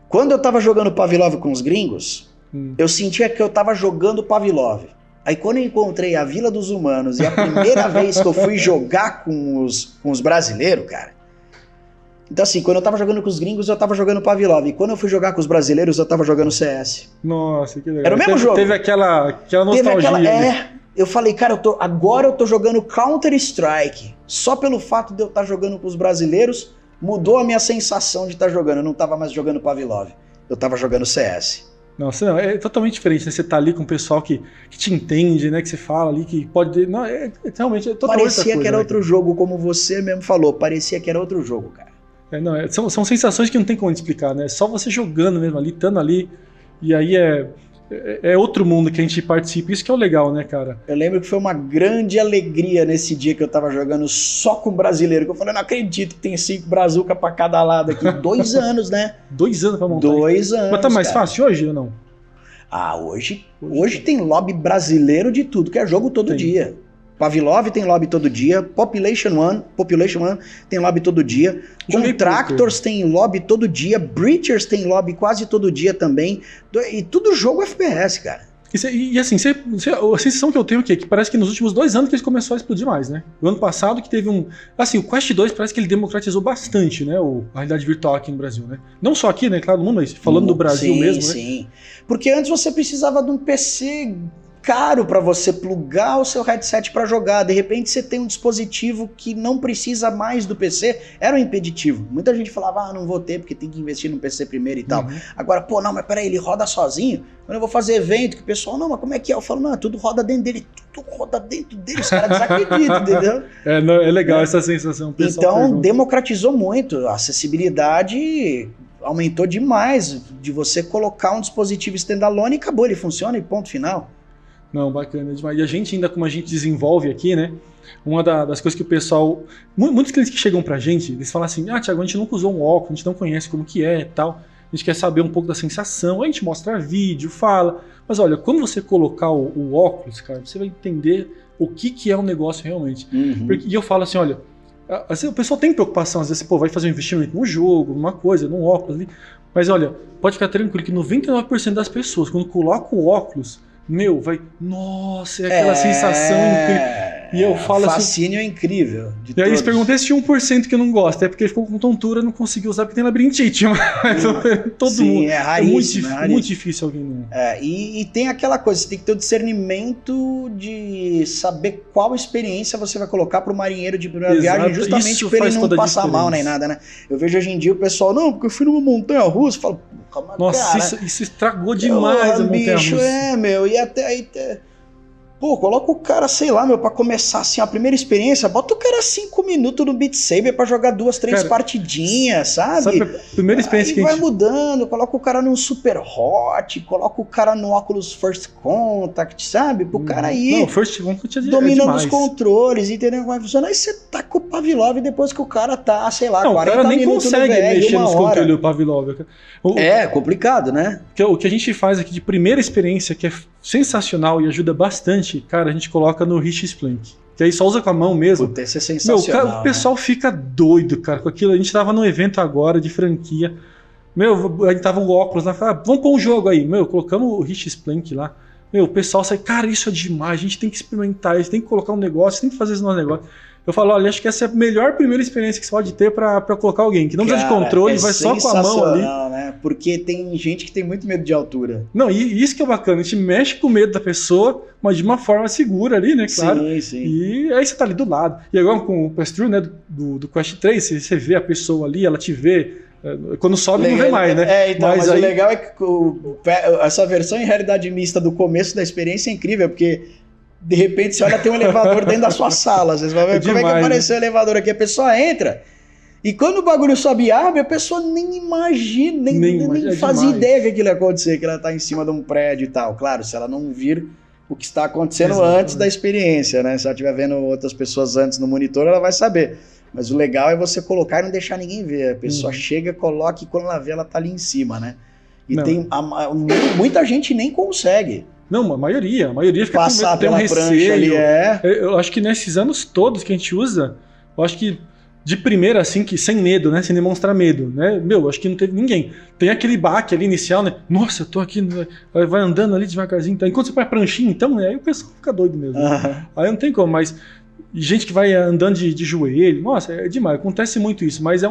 Quando eu tava jogando Pavlov com os gringos, eu sentia que eu tava jogando Pavlov. Aí quando eu encontrei a Vila dos Humanos e a primeira vez que eu fui jogar com os brasileiros, cara. Então assim, quando eu tava jogando com os gringos, eu tava jogando Pavlov. E quando eu fui jogar com os brasileiros, eu tava jogando CS. Nossa, que legal. Era o mesmo jogo. Teve aquela nostalgia. Eu falei, cara, agora eu tô jogando Counter-Strike. Só pelo fato de eu estar jogando com os brasileiros, mudou a minha sensação de estar jogando. Eu não tava mais jogando Pavlov, eu tava jogando CS. Nossa, não, é totalmente diferente, né? Você tá ali com o pessoal que te entende, né? Que você fala ali, que pode... Não, realmente é totalmente Parecia outra coisa, que era né? outro jogo, como você mesmo falou. Parecia que era outro jogo, cara. São sensações que não tem como explicar, né? Só você jogando mesmo ali, estando ali, e aí é outro mundo que a gente participa. Isso que é o legal, né, cara? Eu lembro que foi uma grande alegria nesse dia que eu tava jogando só com brasileiro, que eu falei, não acredito que tem 5 brazuca pra cada lado aqui. 2 anos, né? 2 anos pra montar. 2 anos, Mas tá mais cara. fácil hoje ou não? Ah, hoje tem lobby brasileiro de tudo, que é jogo todo Tem. dia. Pavlov tem lobby todo dia, Population One tem lobby todo dia, Joguei Contractors tem lobby todo dia, Breachers tem lobby quase todo dia também, e tudo jogo FPS, cara. E assim, a sensação que eu tenho aqui é que parece que nos últimos 2 anos que ele começou a explodir mais, né? O ano passado que teve um... Assim, o Quest 2 parece que ele democratizou bastante, né? A realidade virtual aqui no Brasil, né? Não só aqui, né? Claro, no mundo, mas falando do Brasil sim, mesmo, né? Sim, porque antes você precisava de um PC caro para você plugar o seu headset para jogar. De repente você tem um dispositivo que não precisa mais do PC. Era um impeditivo. Muita gente falava, não vou ter porque tem que investir no PC primeiro e tal. Uhum. Agora, não, mas peraí, ele roda sozinho? Quando eu vou fazer evento, que o pessoal, não, mas como é que é? Eu falo, não, tudo roda dentro dele. Tudo roda dentro dele. Os caras desacreditam, entendeu? É legal essa sensação. O pessoal Então, pergunta. democratizou muito. A acessibilidade aumentou demais de você colocar um dispositivo standalone e acabou, ele funciona e ponto final. Não, bacana demais. E a gente ainda, como a gente desenvolve aqui, né? Uma das coisas que o pessoal... Muitos clientes que chegam pra gente, eles falam assim, Thiago, a gente nunca usou um óculos, a gente não conhece como que é e tal. A gente quer saber um pouco da sensação. A gente mostra vídeo, fala. Mas olha, quando você colocar o óculos, cara, você vai entender o que é um negócio realmente. Uhum. E eu falo assim, olha, assim, o pessoal tem preocupação, às vezes, vai fazer um investimento num jogo, numa coisa, num óculos ali. Mas olha, pode ficar tranquilo que 99% das pessoas, quando coloca o óculos... nossa, é aquela sensação incrível. E eu falo fascínio assim, incrível. E aí eles perguntam se tinha 1% que não gosta, é porque ele ficou com tontura, não conseguiu usar porque tem labirintite. Mas todo Sim, mundo. é raríssimo, muito difícil alguém não. E tem aquela coisa, você tem que ter o discernimento de saber qual experiência você vai colocar para o marinheiro de primeira viagem, justamente para ele não passar mal nem nada, né? Eu vejo hoje em dia o pessoal, não, porque eu fui numa montanha-russa, falo, nossa, cara, isso estragou demais a montanha-russa. E até aí... Pô, coloca o cara, sei lá, pra começar assim a primeira experiência, bota o cara 5 minutos no Beat Saber pra jogar 2, 3 partidinhas, sabe? A primeira experiência aí que a vai gente... mudando, coloca o cara num Super Hot, coloca o cara no Oculus First Contact, sabe? Pro cara ir Não, First Contact dominando os controles, entendendo como vai funcionar. Aí você tá com o Pavlov depois que o cara tá, sei lá, 40 minutos. O cara nem consegue mexer nos controles do Pavlov. É complicado, né? O que a gente faz aqui de primeira experiência, que é sensacional e ajuda bastante, cara, a gente coloca no Rich Splunk. Que aí só usa com a mão mesmo. Puta, isso é sensacional. O pessoal fica doido, cara, com aquilo. A gente tava num evento agora de franquia. A gente tava o óculos lá, vamos pôr um jogo aí. Colocamos o Rich Splunk lá. O pessoal sai, cara, isso é demais, a gente tem que experimentar, a gente tem que colocar um negócio, tem que fazer esse nosso negócio. Eu falo, olha, acho que essa é a melhor primeira experiência que você pode ter pra colocar alguém, que não precisa de controle, vai só com a mão ali. Né? Porque tem gente que tem muito medo de altura. Não, e isso que é bacana, a gente mexe com o medo da pessoa, mas de uma forma segura ali, né, claro. Sim, sim. E aí você tá ali do lado. E agora com o Pass-Through, né, do Quest 3, você vê a pessoa ali, ela te vê. Quando sobe não vê mais, né? Então, mas aí... o legal é que essa versão em realidade mista do começo da experiência é incrível, porque de repente você olha, tem um elevador dentro da sua sala, você vai ver como é que apareceu o elevador aqui, a pessoa entra, e quando o bagulho sobe e abre, a pessoa nem imagina, nem fazia ideia que aquilo ia acontecer, que ela tá em cima de um prédio e tal. Claro, se ela não vir o que está acontecendo antes da experiência, né? Se ela estiver vendo outras pessoas antes no monitor, ela vai saber. Mas o legal é você colocar e não deixar ninguém ver. A pessoa chega, coloca e quando ela vê, ela tá ali em cima, né? E tem muita gente nem consegue. Não, a maioria fica passar com medo, pela prancha ali, Eu acho que nesses anos todos que a gente usa, eu acho que de primeira, assim, que sem medo, né? Sem demonstrar medo, né? Meu, acho que não teve ninguém. Tem aquele baque ali inicial, né? Nossa, eu tô aqui, né? Vai andando ali devagarzinho. Então, enquanto você põe a pranchinha, então, né? Aí o pessoal fica doido mesmo. Aí não tem como, mas gente que vai andando de joelho, nossa, é demais, acontece muito isso, mas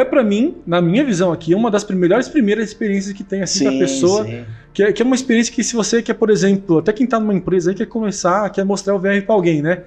pra mim, na minha visão aqui, uma das primeiras experiências que tem assim pra pessoa, que é uma experiência que se você quer, por exemplo, até quem tá numa empresa aí quer começar, quer mostrar o VR pra alguém, né?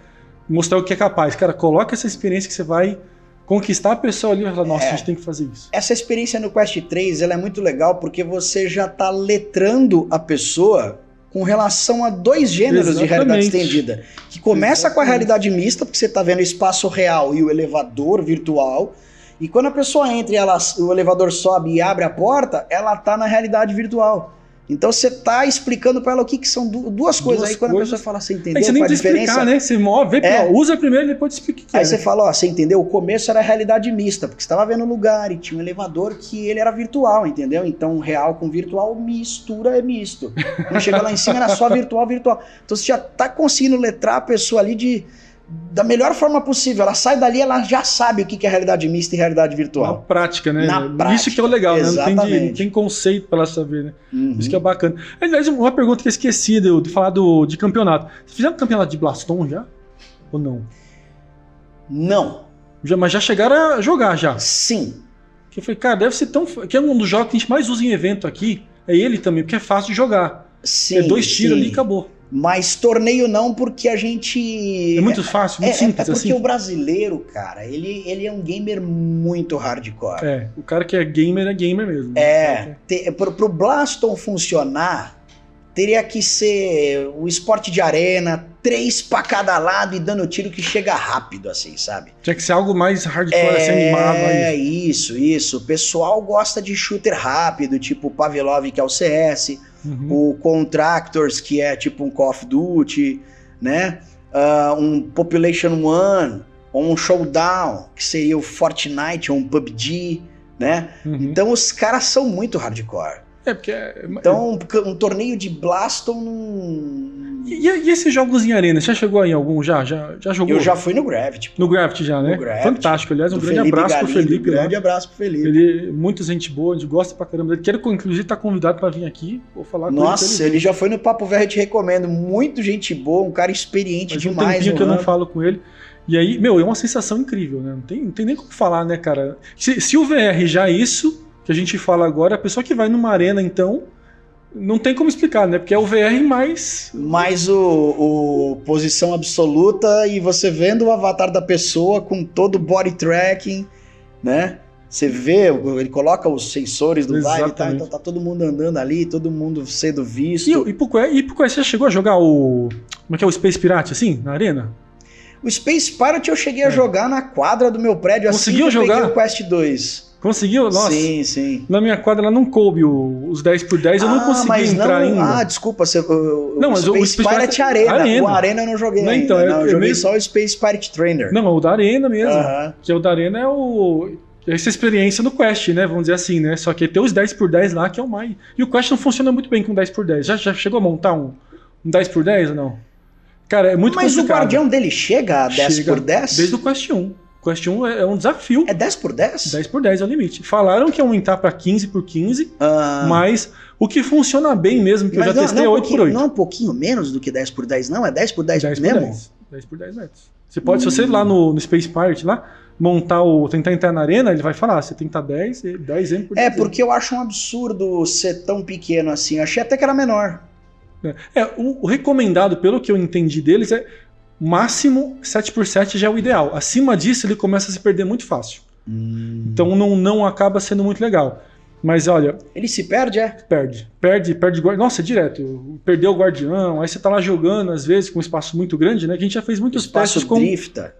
Mostrar o que é capaz. Cara, coloca essa experiência que você vai conquistar a pessoa ali e falar, nossa, a gente tem que fazer isso. Essa experiência no Quest 3, ela é muito legal porque você já tá letrando a pessoa com relação a 2 gêneros de realidade estendida, que começa com a realidade mista, porque você está vendo o espaço real e o elevador virtual, e quando a pessoa entra e o elevador sobe e abre a porta, ela está na realidade virtual. Então você está explicando para ela o que são duas coisas. Aí quando a pessoa fala, você entendeu? Aí você nem precisa explicar, né? Você move, usa primeiro e depois explica o que Aí você fala, ó, você entendeu? O começo era realidade mista, porque você estava vendo um lugar e tinha um elevador que ele era virtual, entendeu? Então real com virtual, mistura é misto. Quando chega lá em cima era só virtual. Então você já está conseguindo letrar a pessoa ali da melhor forma possível. Ela sai dali, ela já sabe o que é realidade mista e realidade virtual. Na prática, né? Na prática. Isso que é o legal, Exatamente. né? Não tem conceito para ela saber, né? Isso que é bacana. Aliás, uma pergunta que eu esqueci de falar de campeonato. Vocês fizeram campeonato de Blaston já? Ou não? Não. Mas já chegaram a jogar já? Sim. Que eu falei, cara, deve ser tão... Que é um dos jogos que a gente mais usa em evento aqui. É ele também, porque é fácil de jogar. Sim, é 2 tiros ali e acabou. Mas torneio não, porque a gente... É muito fácil, muito simples. É porque assim. O brasileiro, cara, ele é um gamer muito hardcore. É, o cara que é gamer mesmo. Pro Blaston funcionar, teria que ser o esporte de arena, 3 pra cada lado e dando tiro que chega rápido, assim, sabe? Tinha que ser algo mais hardcore, assim, animado. Isso. O pessoal gosta de shooter rápido, tipo o Pavlov, que é o CS... O Contractors, que é tipo um Call of Duty, né? Um Population One, ou um Showdown, que seria o Fortnite ou um PUBG, né? Então os caras são muito hardcore. Então um torneio de Blaston... E esses jogos em arena, você já chegou em algum? Já jogou? Eu já fui no Gravity. No Gravity já, né? Fantástico. Aliás, um grande abraço pro Felipe. Grande abraço pro Felipe. Ele, muita gente boa, a gente gosta pra caramba dele. Quero, inclusive, estar convidado pra vir aqui. Vou falar com ele. Nossa, ele já foi no Papo VR, te recomendo. Muito gente boa, um cara experiente demais. Um tempinho que eu não falo com ele. E aí, meu, é uma sensação incrível, né? Não tem nem como falar, né, cara? Se o VR já é isso que a gente fala agora, a pessoa que vai numa arena, então... Não tem como explicar, né? Porque é o VR mais o posição absoluta e você vendo o avatar da pessoa com todo o body tracking, né? Você vê, ele coloca os sensores do Vive, tá? Então tá todo mundo andando ali, todo mundo sendo visto. E pro Quest, você chegou a jogar como é que é o Space Pirate, assim, na arena? O Space Pirate eu cheguei a jogar na quadra do meu prédio. Conseguiu assim que eu jogar? peguei o Quest 2. Conseguiu? Nossa. Sim. Na minha quadra ela não coube os 10x10, eu não consegui entrar ainda. Desculpa, mas o Space Pirate Arena. O Arena eu não joguei ainda. Eu joguei só o Space Pirate Trainer. Não, o da Arena mesmo. Que é o da Arena essa experiência no Quest, né? Vamos dizer assim, né? Só que tem os 10x10 lá que é o mais... E o Quest não funciona muito bem com 10x10. Já chegou a montar um 10x10 ou não? Cara, é muito complicado. Mas o Guardião dele chega a 10x10? Desde o Quest 1. Quest 1 é um desafio. É 10x10? 10x10 é o limite. Falaram que ia aumentar para 15x15, mas o que funciona bem mesmo, que eu já testei, é 8x8. Não é um pouquinho menos do que 10x10, não? É 10x10 mesmo? 10x10 metros. Você pode, se você ir lá no Space Pirate, lá, tentar entrar na arena, ele vai falar, você tem que estar 10 M por 10. É, porque eu acho um absurdo ser tão pequeno assim. Eu achei até que era menor. O recomendado, pelo que eu entendi deles, é máximo 7x7 já é o ideal. Acima disso, ele começa a se perder muito fácil. Então não acaba sendo muito legal. Mas olha... Ele se perde, é? Perde. Nossa, direto. Perdeu o Guardião, aí você tá lá jogando, às vezes, com um espaço muito grande, né? Que a gente já fez muitos testes com... drifta.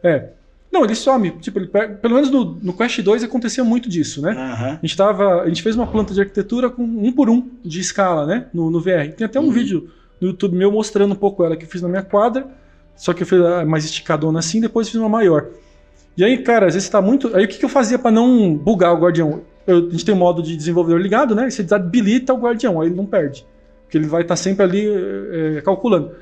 Não, ele some. Tipo, pelo menos no Quest 2 acontecia muito disso, né? A gente fez uma planta de arquitetura com 1x1 de escala, né? No VR. Tem até um vídeo no YouTube meu mostrando um pouco ela que eu fiz na minha quadra. Só que eu fiz mais esticadona assim, depois fiz uma maior. E aí, cara, às vezes tá muito... Aí o que eu fazia pra não bugar o Guardião? A gente tem um modo de desenvolvedor ligado, né? E você desabilita o Guardião, aí ele não perde. Porque ele vai estar sempre ali calculando.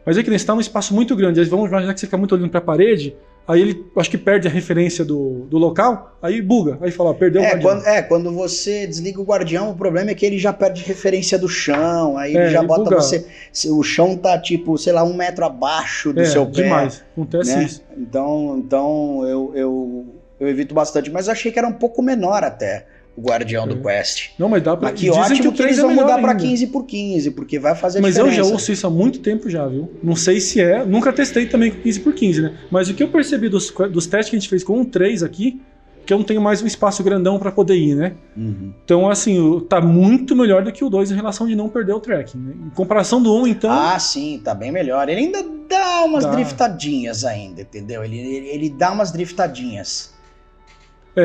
Mas é que nem você tá num espaço muito grande, aí vamos imaginar que você fica muito olhando pra parede, aí ele acho que perde a referência do local, aí buga, aí fala, ó, perdeu o guardião. Quando você desliga o guardião, o problema é que ele já perde referência do chão, aí ele já bota buga. você... O chão tá tipo, sei lá, 1 metro abaixo do seu pé. Demais, acontece né? isso. Então eu evito bastante, mas eu achei que era um pouco menor até o guardião do Quest. Não, mas dá pra... Mas que ótimo que eles vão mudar pra 15x15, porque vai fazer mas diferença. eu já ouço isso há muito tempo já, viu? Não sei se nunca testei também com 15x15, né? Mas o que eu percebi dos testes que a gente fez com o 3 aqui, que eu não tenho mais um espaço grandão pra poder ir, né? Uhum. Então, assim, tá muito melhor do que o 2 em relação de não perder o tracking, né? Em comparação do 1, então... Ah, sim, tá bem melhor. Ele ainda dá umas driftadinhas ainda, entendeu? Ele dá umas driftadinhas.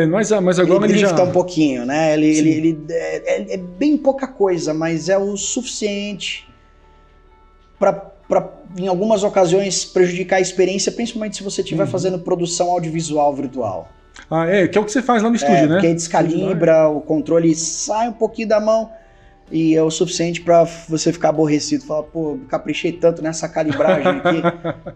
Mas agora ele ele drifta já... um pouquinho, né? Ele é bem pouca coisa, mas é o suficiente para em algumas ocasiões prejudicar a experiência, principalmente se você estiver fazendo produção audiovisual virtual. Que é o que você faz lá no estúdio, né? Porque aí descalibra, o controle sai um pouquinho da mão e é o suficiente para você ficar aborrecido. Falar, pô, caprichei tanto nessa calibragem aqui,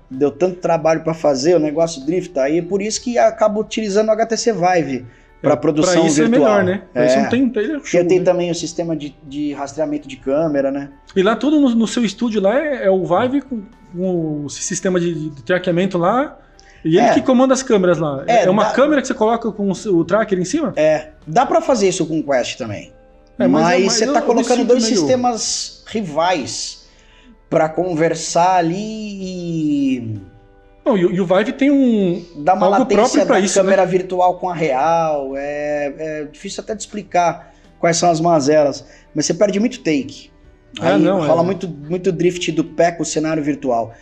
deu tanto trabalho para fazer, o negócio drifta. Aí é por isso que acabo utilizando o HTC Vive para produção pra isso virtual. É melhor, né? Pra isso não tem porque tem também o sistema de rastreamento de câmera, né? E lá tudo no seu estúdio lá é o Vive com o sistema de traqueamento lá. E ele que comanda as câmeras lá. É uma câmera que você coloca com o tracker em cima? Dá pra fazer isso com o Quest também. Mas você tá colocando dois sistemas rivais pra conversar ali e... Não, e o Vive tem dá uma algo latência da isso, câmera virtual com a real. É difícil até de explicar quais são as mazelas. Mas você perde muito take. Aí rola muito drift do pé com o cenário virtual.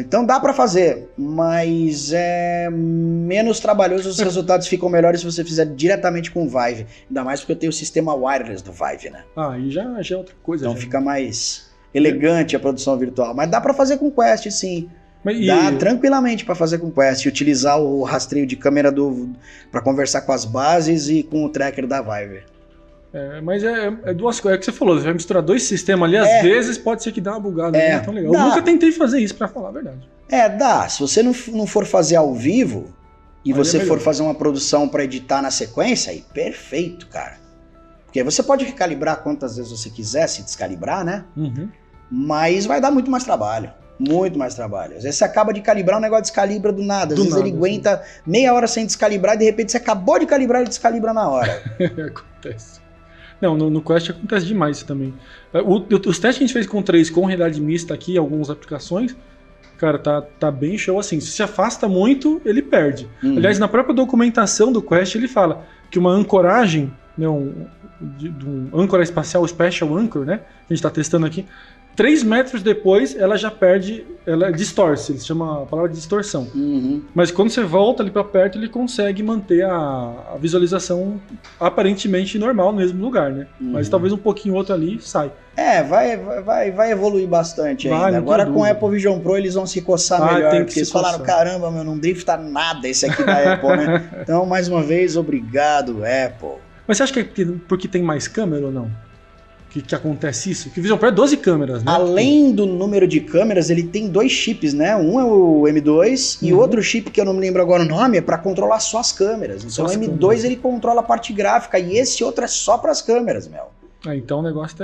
Então dá pra fazer, mas é menos trabalhoso, os resultados ficam melhores se você fizer diretamente com o Vive. Ainda mais porque eu tenho o sistema wireless do Vive, né? Aí já é outra coisa. Então fica mais elegante a produção virtual. Mas dá pra fazer com o Quest, sim. Dá tranquilamente pra fazer com o Quest. Utilizar o rastreio de câmera pra conversar com as bases e com o tracker da Vive. Mas é duas coisas. É que você falou, você vai misturar dois sistemas ali, às vezes pode ser que dá uma bugada. Não é tão legal. Eu nunca tentei fazer isso, pra falar a verdade. Dá. Se você não for fazer ao vivo e você for fazer uma produção pra editar na sequência, aí perfeito, cara. Porque aí você pode recalibrar quantas vezes você quiser, se descalibrar, né? Uhum. Mas vai dar muito mais trabalho. Muito mais trabalho. Às vezes você acaba de calibrar, o negócio descalibra do nada. Às vezes ele aguenta meia hora sem descalibrar e de repente você acabou de calibrar e descalibra na hora. Acontece. Não, no Quest acontece demais isso também. Os testes que a gente fez com o 3 com realidade mista aqui, algumas aplicações, cara, tá bem show assim. Se afasta muito, ele perde. Aliás, na própria documentação do Quest, ele fala que uma ancoragem, né, um âncora espacial, Special Anchor, né, que a gente tá testando aqui, 3 metros depois ela já perde, ela distorce, ele chama a palavra de distorção. Mas quando você volta ali para perto, ele consegue manter a visualização aparentemente normal no mesmo lugar, né? Mas talvez um pouquinho outro ali sai. Vai evoluir bastante ainda. Agora com o Apple Vision Pro eles vão se coçar melhor, porque eles falaram, caramba, não drifta nada esse aqui da Apple, né? Então, mais uma vez, obrigado, Apple. Mas você acha que é porque tem mais câmera ou não? Que acontece isso? Que o Vision Pro é 12 câmeras, né? Além do número de câmeras, ele tem 2 chips, né? Um é o M2 e outro chip, que eu não me lembro agora o nome, é para controlar só as câmeras. Então o M2 ele controla a parte gráfica e esse outro é só para as câmeras, meu. Então o negócio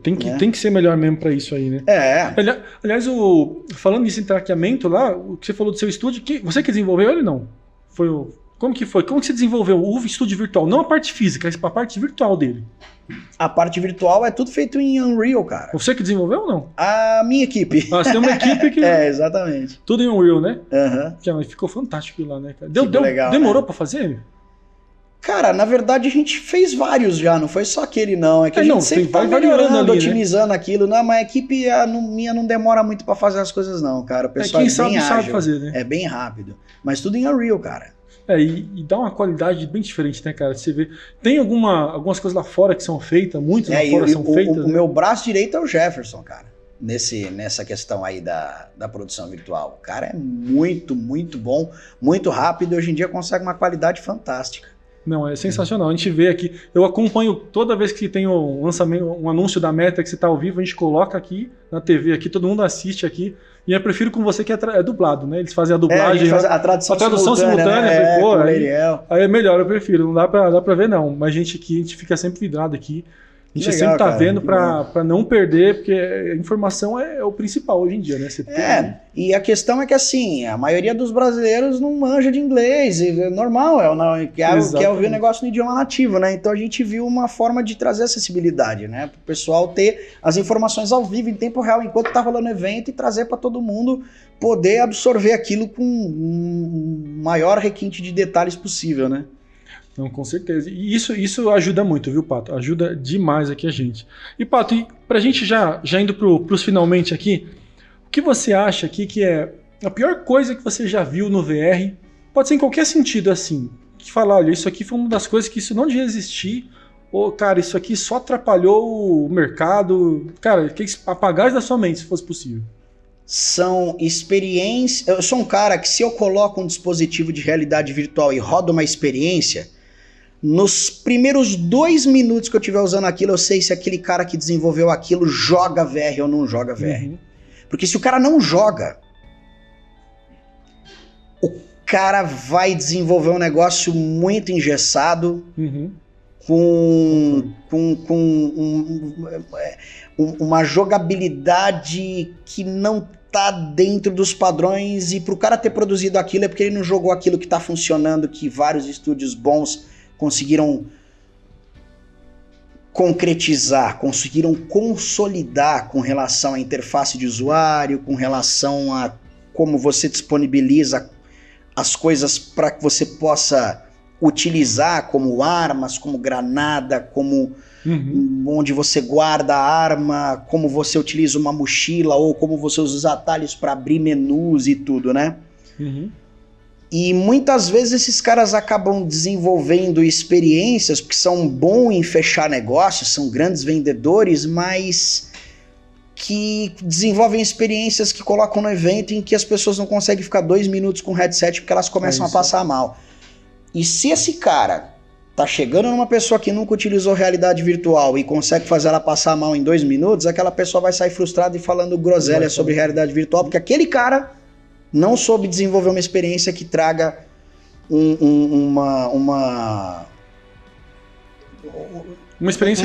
tem que ser melhor mesmo para isso aí, né? Aliás, falando nisso em traqueamento lá, o que você falou do seu estúdio, você que desenvolveu ele não? Como que foi? Como que você desenvolveu o estúdio virtual? Não a parte física, a parte virtual dele. A parte virtual é tudo feito em Unreal, cara. Você que desenvolveu ou não? A minha equipe. Você tem uma equipe que... exatamente. Tudo em Unreal, né? Uhum. Ficou fantástico lá, né, cara? Legal, demorou, né? Pra fazer? Cara, na verdade a gente fez vários já, não foi só aquele não. É que a gente sempre tá melhorando, ali, otimizando, né? Aquilo. Não, mas a equipe minha não demora muito pra fazer as coisas não, cara. O pessoal quem bem ágil, sabe fazer, né? É bem rápido. Mas tudo em Unreal, cara. E dá uma qualidade bem diferente, né, cara? Você vê. Tem algumas coisas lá fora que são feitas, muitas lá fora são feitas. O meu braço direito é o Jefferson, cara. Nessa questão aí da produção virtual. O cara é muito, muito bom, muito rápido e hoje em dia consegue uma qualidade fantástica. Não, é sensacional. A gente vê aqui, eu acompanho toda vez que tem um lançamento, um anúncio da Meta que você está ao vivo, a gente coloca aqui na TV, aqui, todo mundo assiste aqui. E eu prefiro com você que é dublado, né? Eles fazem a dublagem. A tradução simultânea. Né? Pô, aí é melhor, eu prefiro. Não dá pra ver, não. Mas a gente aqui, a gente fica sempre vidrado aqui. A gente sempre tá vendo pra não perder, porque a informação é o principal hoje em dia, né? E a questão é que assim, a maioria dos brasileiros não manja de inglês, é normal, quer ouvir o negócio no idioma nativo, né? Então a gente viu uma forma de trazer acessibilidade, né? Para o pessoal ter as informações ao vivo, em tempo real, enquanto tá rolando o evento, e trazer para todo mundo poder absorver aquilo com um maior requinte de detalhes possível, né? Não, com certeza. E isso ajuda muito, viu, Pato? Ajuda demais aqui a gente. E, Pato, pra gente já indo pros finalmente aqui, o que você acha aqui que é a pior coisa que você já viu no VR? Pode ser em qualquer sentido, assim. Que falar, olha, isso aqui foi uma das coisas que isso não devia existir. Ou, cara, isso aqui só atrapalhou o mercado. Cara, que apagar da sua mente, se fosse possível. São experiências... Eu sou um cara que, se eu coloco um dispositivo de realidade virtual e rodo uma experiência... Nos primeiros 2 minutos que eu estiver usando aquilo, eu sei se aquele cara que desenvolveu aquilo joga VR ou não joga VR. Uhum. Porque se o cara não joga, o cara vai desenvolver um negócio muito engessado, com uma jogabilidade que não tá dentro dos padrões, e pro cara ter produzido aquilo é porque ele não jogou aquilo que tá funcionando, que vários estúdios bons conseguiram concretizar, conseguiram consolidar com relação à interface de usuário, com relação a como você disponibiliza as coisas para que você possa utilizar como armas, como granada, como onde você guarda a arma, como você utiliza uma mochila ou como você usa os atalhos para abrir menus e tudo, né? E muitas vezes esses caras acabam desenvolvendo experiências porque são bons em fechar negócios, são grandes vendedores, mas que desenvolvem experiências que colocam no evento em que as pessoas não conseguem ficar 2 minutos com o headset porque elas começam a passar mal. E se esse cara tá chegando numa pessoa que nunca utilizou realidade virtual e consegue fazer ela passar mal em 2 minutos, aquela pessoa vai sair frustrada e falando groselha sobre realidade virtual, porque aquele cara não soube desenvolver uma experiência que traga uma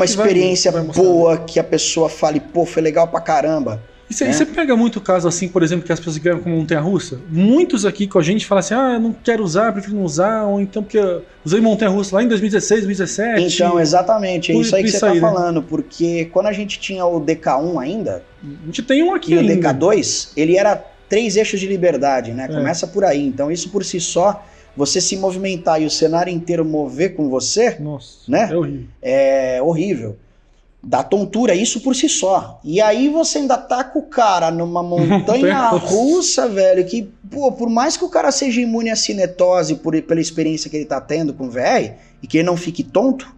experiência boa, que a pessoa fale, pô, foi legal pra caramba. E você pega muito caso assim, por exemplo, que as pessoas ganham com montanha-russa. Muitos aqui com a gente falam assim, eu não quero usar, prefiro não usar, ou então porque eu usei montanha-russa lá em 2016, 2017. Então, exatamente, é isso aí que você tá falando, porque quando a gente tinha o DK1 ainda, a gente tem um aqui e ainda. O DK2, ele era 3 eixos de liberdade, né? Começa por aí. Então, isso por si só, você se movimentar e o cenário inteiro mover com você, nossa, né? É horrível. É horrível. Dá tontura, isso por si só. E aí você ainda tá com o cara numa montanha russa, velho, que, pô, por mais que o cara seja imune à cinetose pela experiência que ele tá tendo com o VR, e que ele não fique tonto,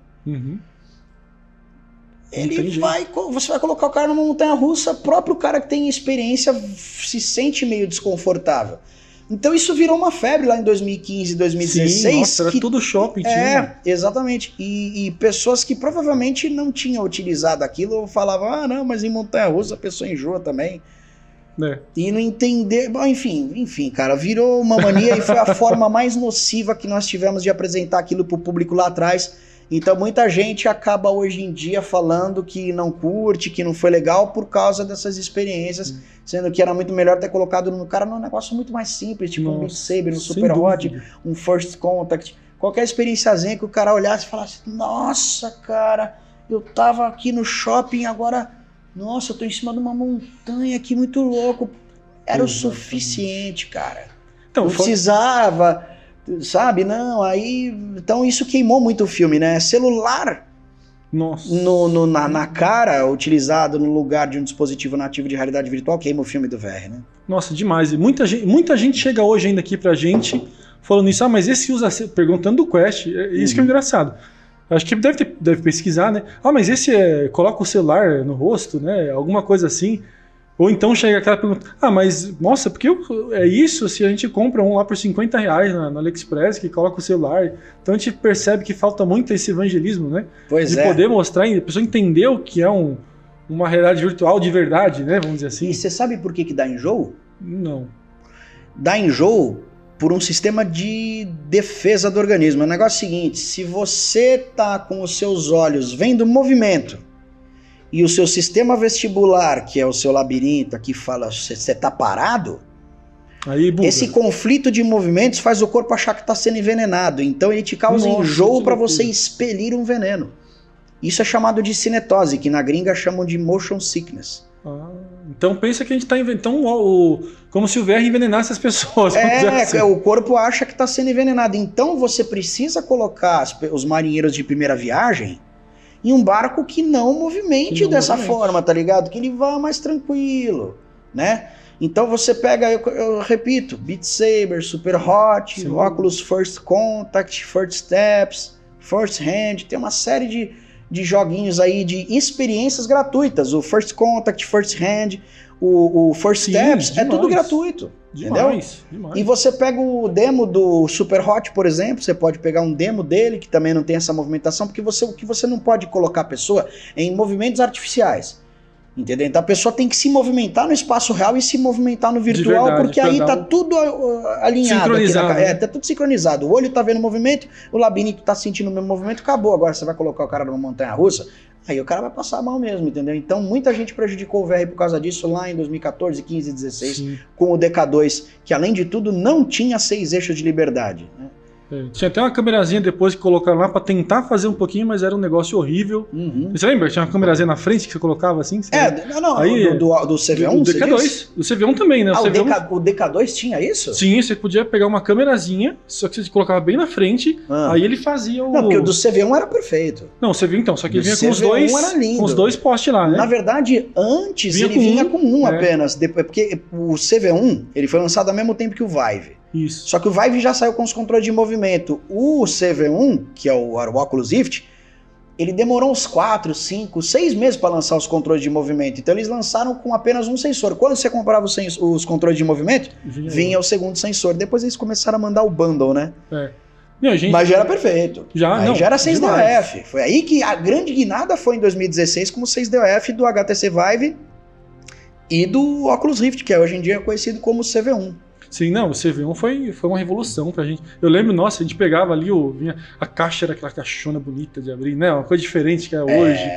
você vai colocar o cara numa montanha russa, próprio cara que tem experiência se sente meio desconfortável. Então isso virou uma febre lá em 2015, 2016. Sim, nossa, era tudo shopping. Exatamente. E pessoas que provavelmente não tinham utilizado aquilo falavam, não, mas em montanha russa a pessoa enjoa também. E não entender. Bom, enfim, cara, virou uma mania e foi a forma mais nociva que nós tivemos de apresentar aquilo pro público lá atrás. Então muita gente acaba hoje em dia falando que não curte, que não foi legal por causa dessas experiências, sendo que era muito melhor ter colocado no cara num negócio muito mais simples, tipo um Beat Saber, um Super Hot, um First Contact, qualquer experiênciazinha que o cara olhasse e falasse, nossa, cara, eu tava aqui no shopping, agora, nossa, eu tô em cima de uma montanha aqui, muito louco. Era o suficiente, cara. Então, não precisava... Sabe? Não, aí... Então isso queimou muito o filme, né? Celular na cara, utilizado no lugar de um dispositivo nativo de realidade virtual, queima o filme do VR, né? Nossa, demais. E muita gente chega hoje ainda aqui pra gente falando isso, mas esse usa... Perguntando do Quest, isso que é engraçado. Acho que deve pesquisar, né? Mas esse coloca o celular no rosto, né? Alguma coisa assim. Ou então chega aquela pergunta, mas nossa, por que é isso se a gente compra um lá por R$50 no AliExpress, que coloca o celular? Então a gente percebe que falta muito esse evangelismo, né? Pois de poder mostrar, a pessoa entender o que é uma realidade virtual de verdade, né? Vamos dizer assim. E você sabe por que dá enjoo? Não. Dá enjoo por um sistema de defesa do organismo. O negócio é o seguinte, se você tá com os seus olhos vendo movimento, e o seu sistema vestibular, que é o seu labirinto, aqui fala, você tá parado, aí buga. Esse conflito de movimentos faz o corpo achar que está sendo envenenado. Então ele te causa enjoo para você expelir um veneno. Isso é chamado de cinetose, que na gringa chamam de motion sickness. Então pensa que a gente está inventando como se o VR envenenasse as pessoas. Assim. O corpo acha que está sendo envenenado. Então você precisa colocar os marinheiros de primeira viagem em um barco que não movimente dessa forma, tá ligado? Que ele vá mais tranquilo, né? Então você pega, eu repito, Beat Saber, Super Hot, Oculus First Contact, First Steps, First Hand, tem uma série de joguinhos aí, de experiências gratuitas. O First Contact, First Hand, o First Steps, é tudo gratuito. Demais. E você pega o demo do Super Hot, por exemplo, você pode pegar um demo dele, que também não tem essa movimentação, porque o que você não pode colocar a pessoa é em movimentos artificiais. Entendeu? Então a pessoa tem que se movimentar no espaço real e se movimentar no virtual, verdade, porque aí tá tudo alinhado. Sincronizado. Tá tudo sincronizado. O olho tá vendo o movimento, o labirinto tá sentindo o mesmo movimento, acabou. Agora você vai colocar o cara numa montanha-russa, aí o cara vai passar mal mesmo, entendeu? Então muita gente prejudicou o VR por causa disso lá em 2014, 15, 16, com o DK2, que além de tudo não tinha 6 eixos de liberdade, né? Tinha até uma câmerazinha depois que colocaram lá pra tentar fazer um pouquinho, mas era um negócio horrível. Você lembra? Tinha uma câmerazinha na frente que você colocava assim? Aí, do CV1? Do DK2. Do CV1 também, né? O DK2 tinha isso? Sim, você podia pegar uma câmerazinha, só que você colocava bem na frente, aí ele fazia o... Não, porque o do CV1 era perfeito. Não, você viu então, só que ele vinha com os dois postes lá, né? Na verdade, antes ele vinha com um apenas, porque o CV1 ele foi lançado ao mesmo tempo que o Vive. Isso. Só que o Vive já saiu com os controles de movimento. O CV1, que é o Oculus Rift, ele demorou uns 4, 5, 6 meses para lançar os controles de movimento. Então eles lançaram com apenas um sensor. Quando você comprava os controles de movimento, vinha o segundo sensor. Depois eles começaram a mandar o bundle, né? Mas já era perfeito. Já era 6DOF. Foi aí que a grande guinada foi em 2016 como 6DOF do HTC Vive e do Oculus Rift, que hoje em dia é conhecido como CV1. Sim, não, o CV1 foi uma revolução pra gente. Eu lembro, nossa, a gente pegava ali, a caixa era aquela caixona bonita de abrir, né? Uma coisa diferente que é hoje.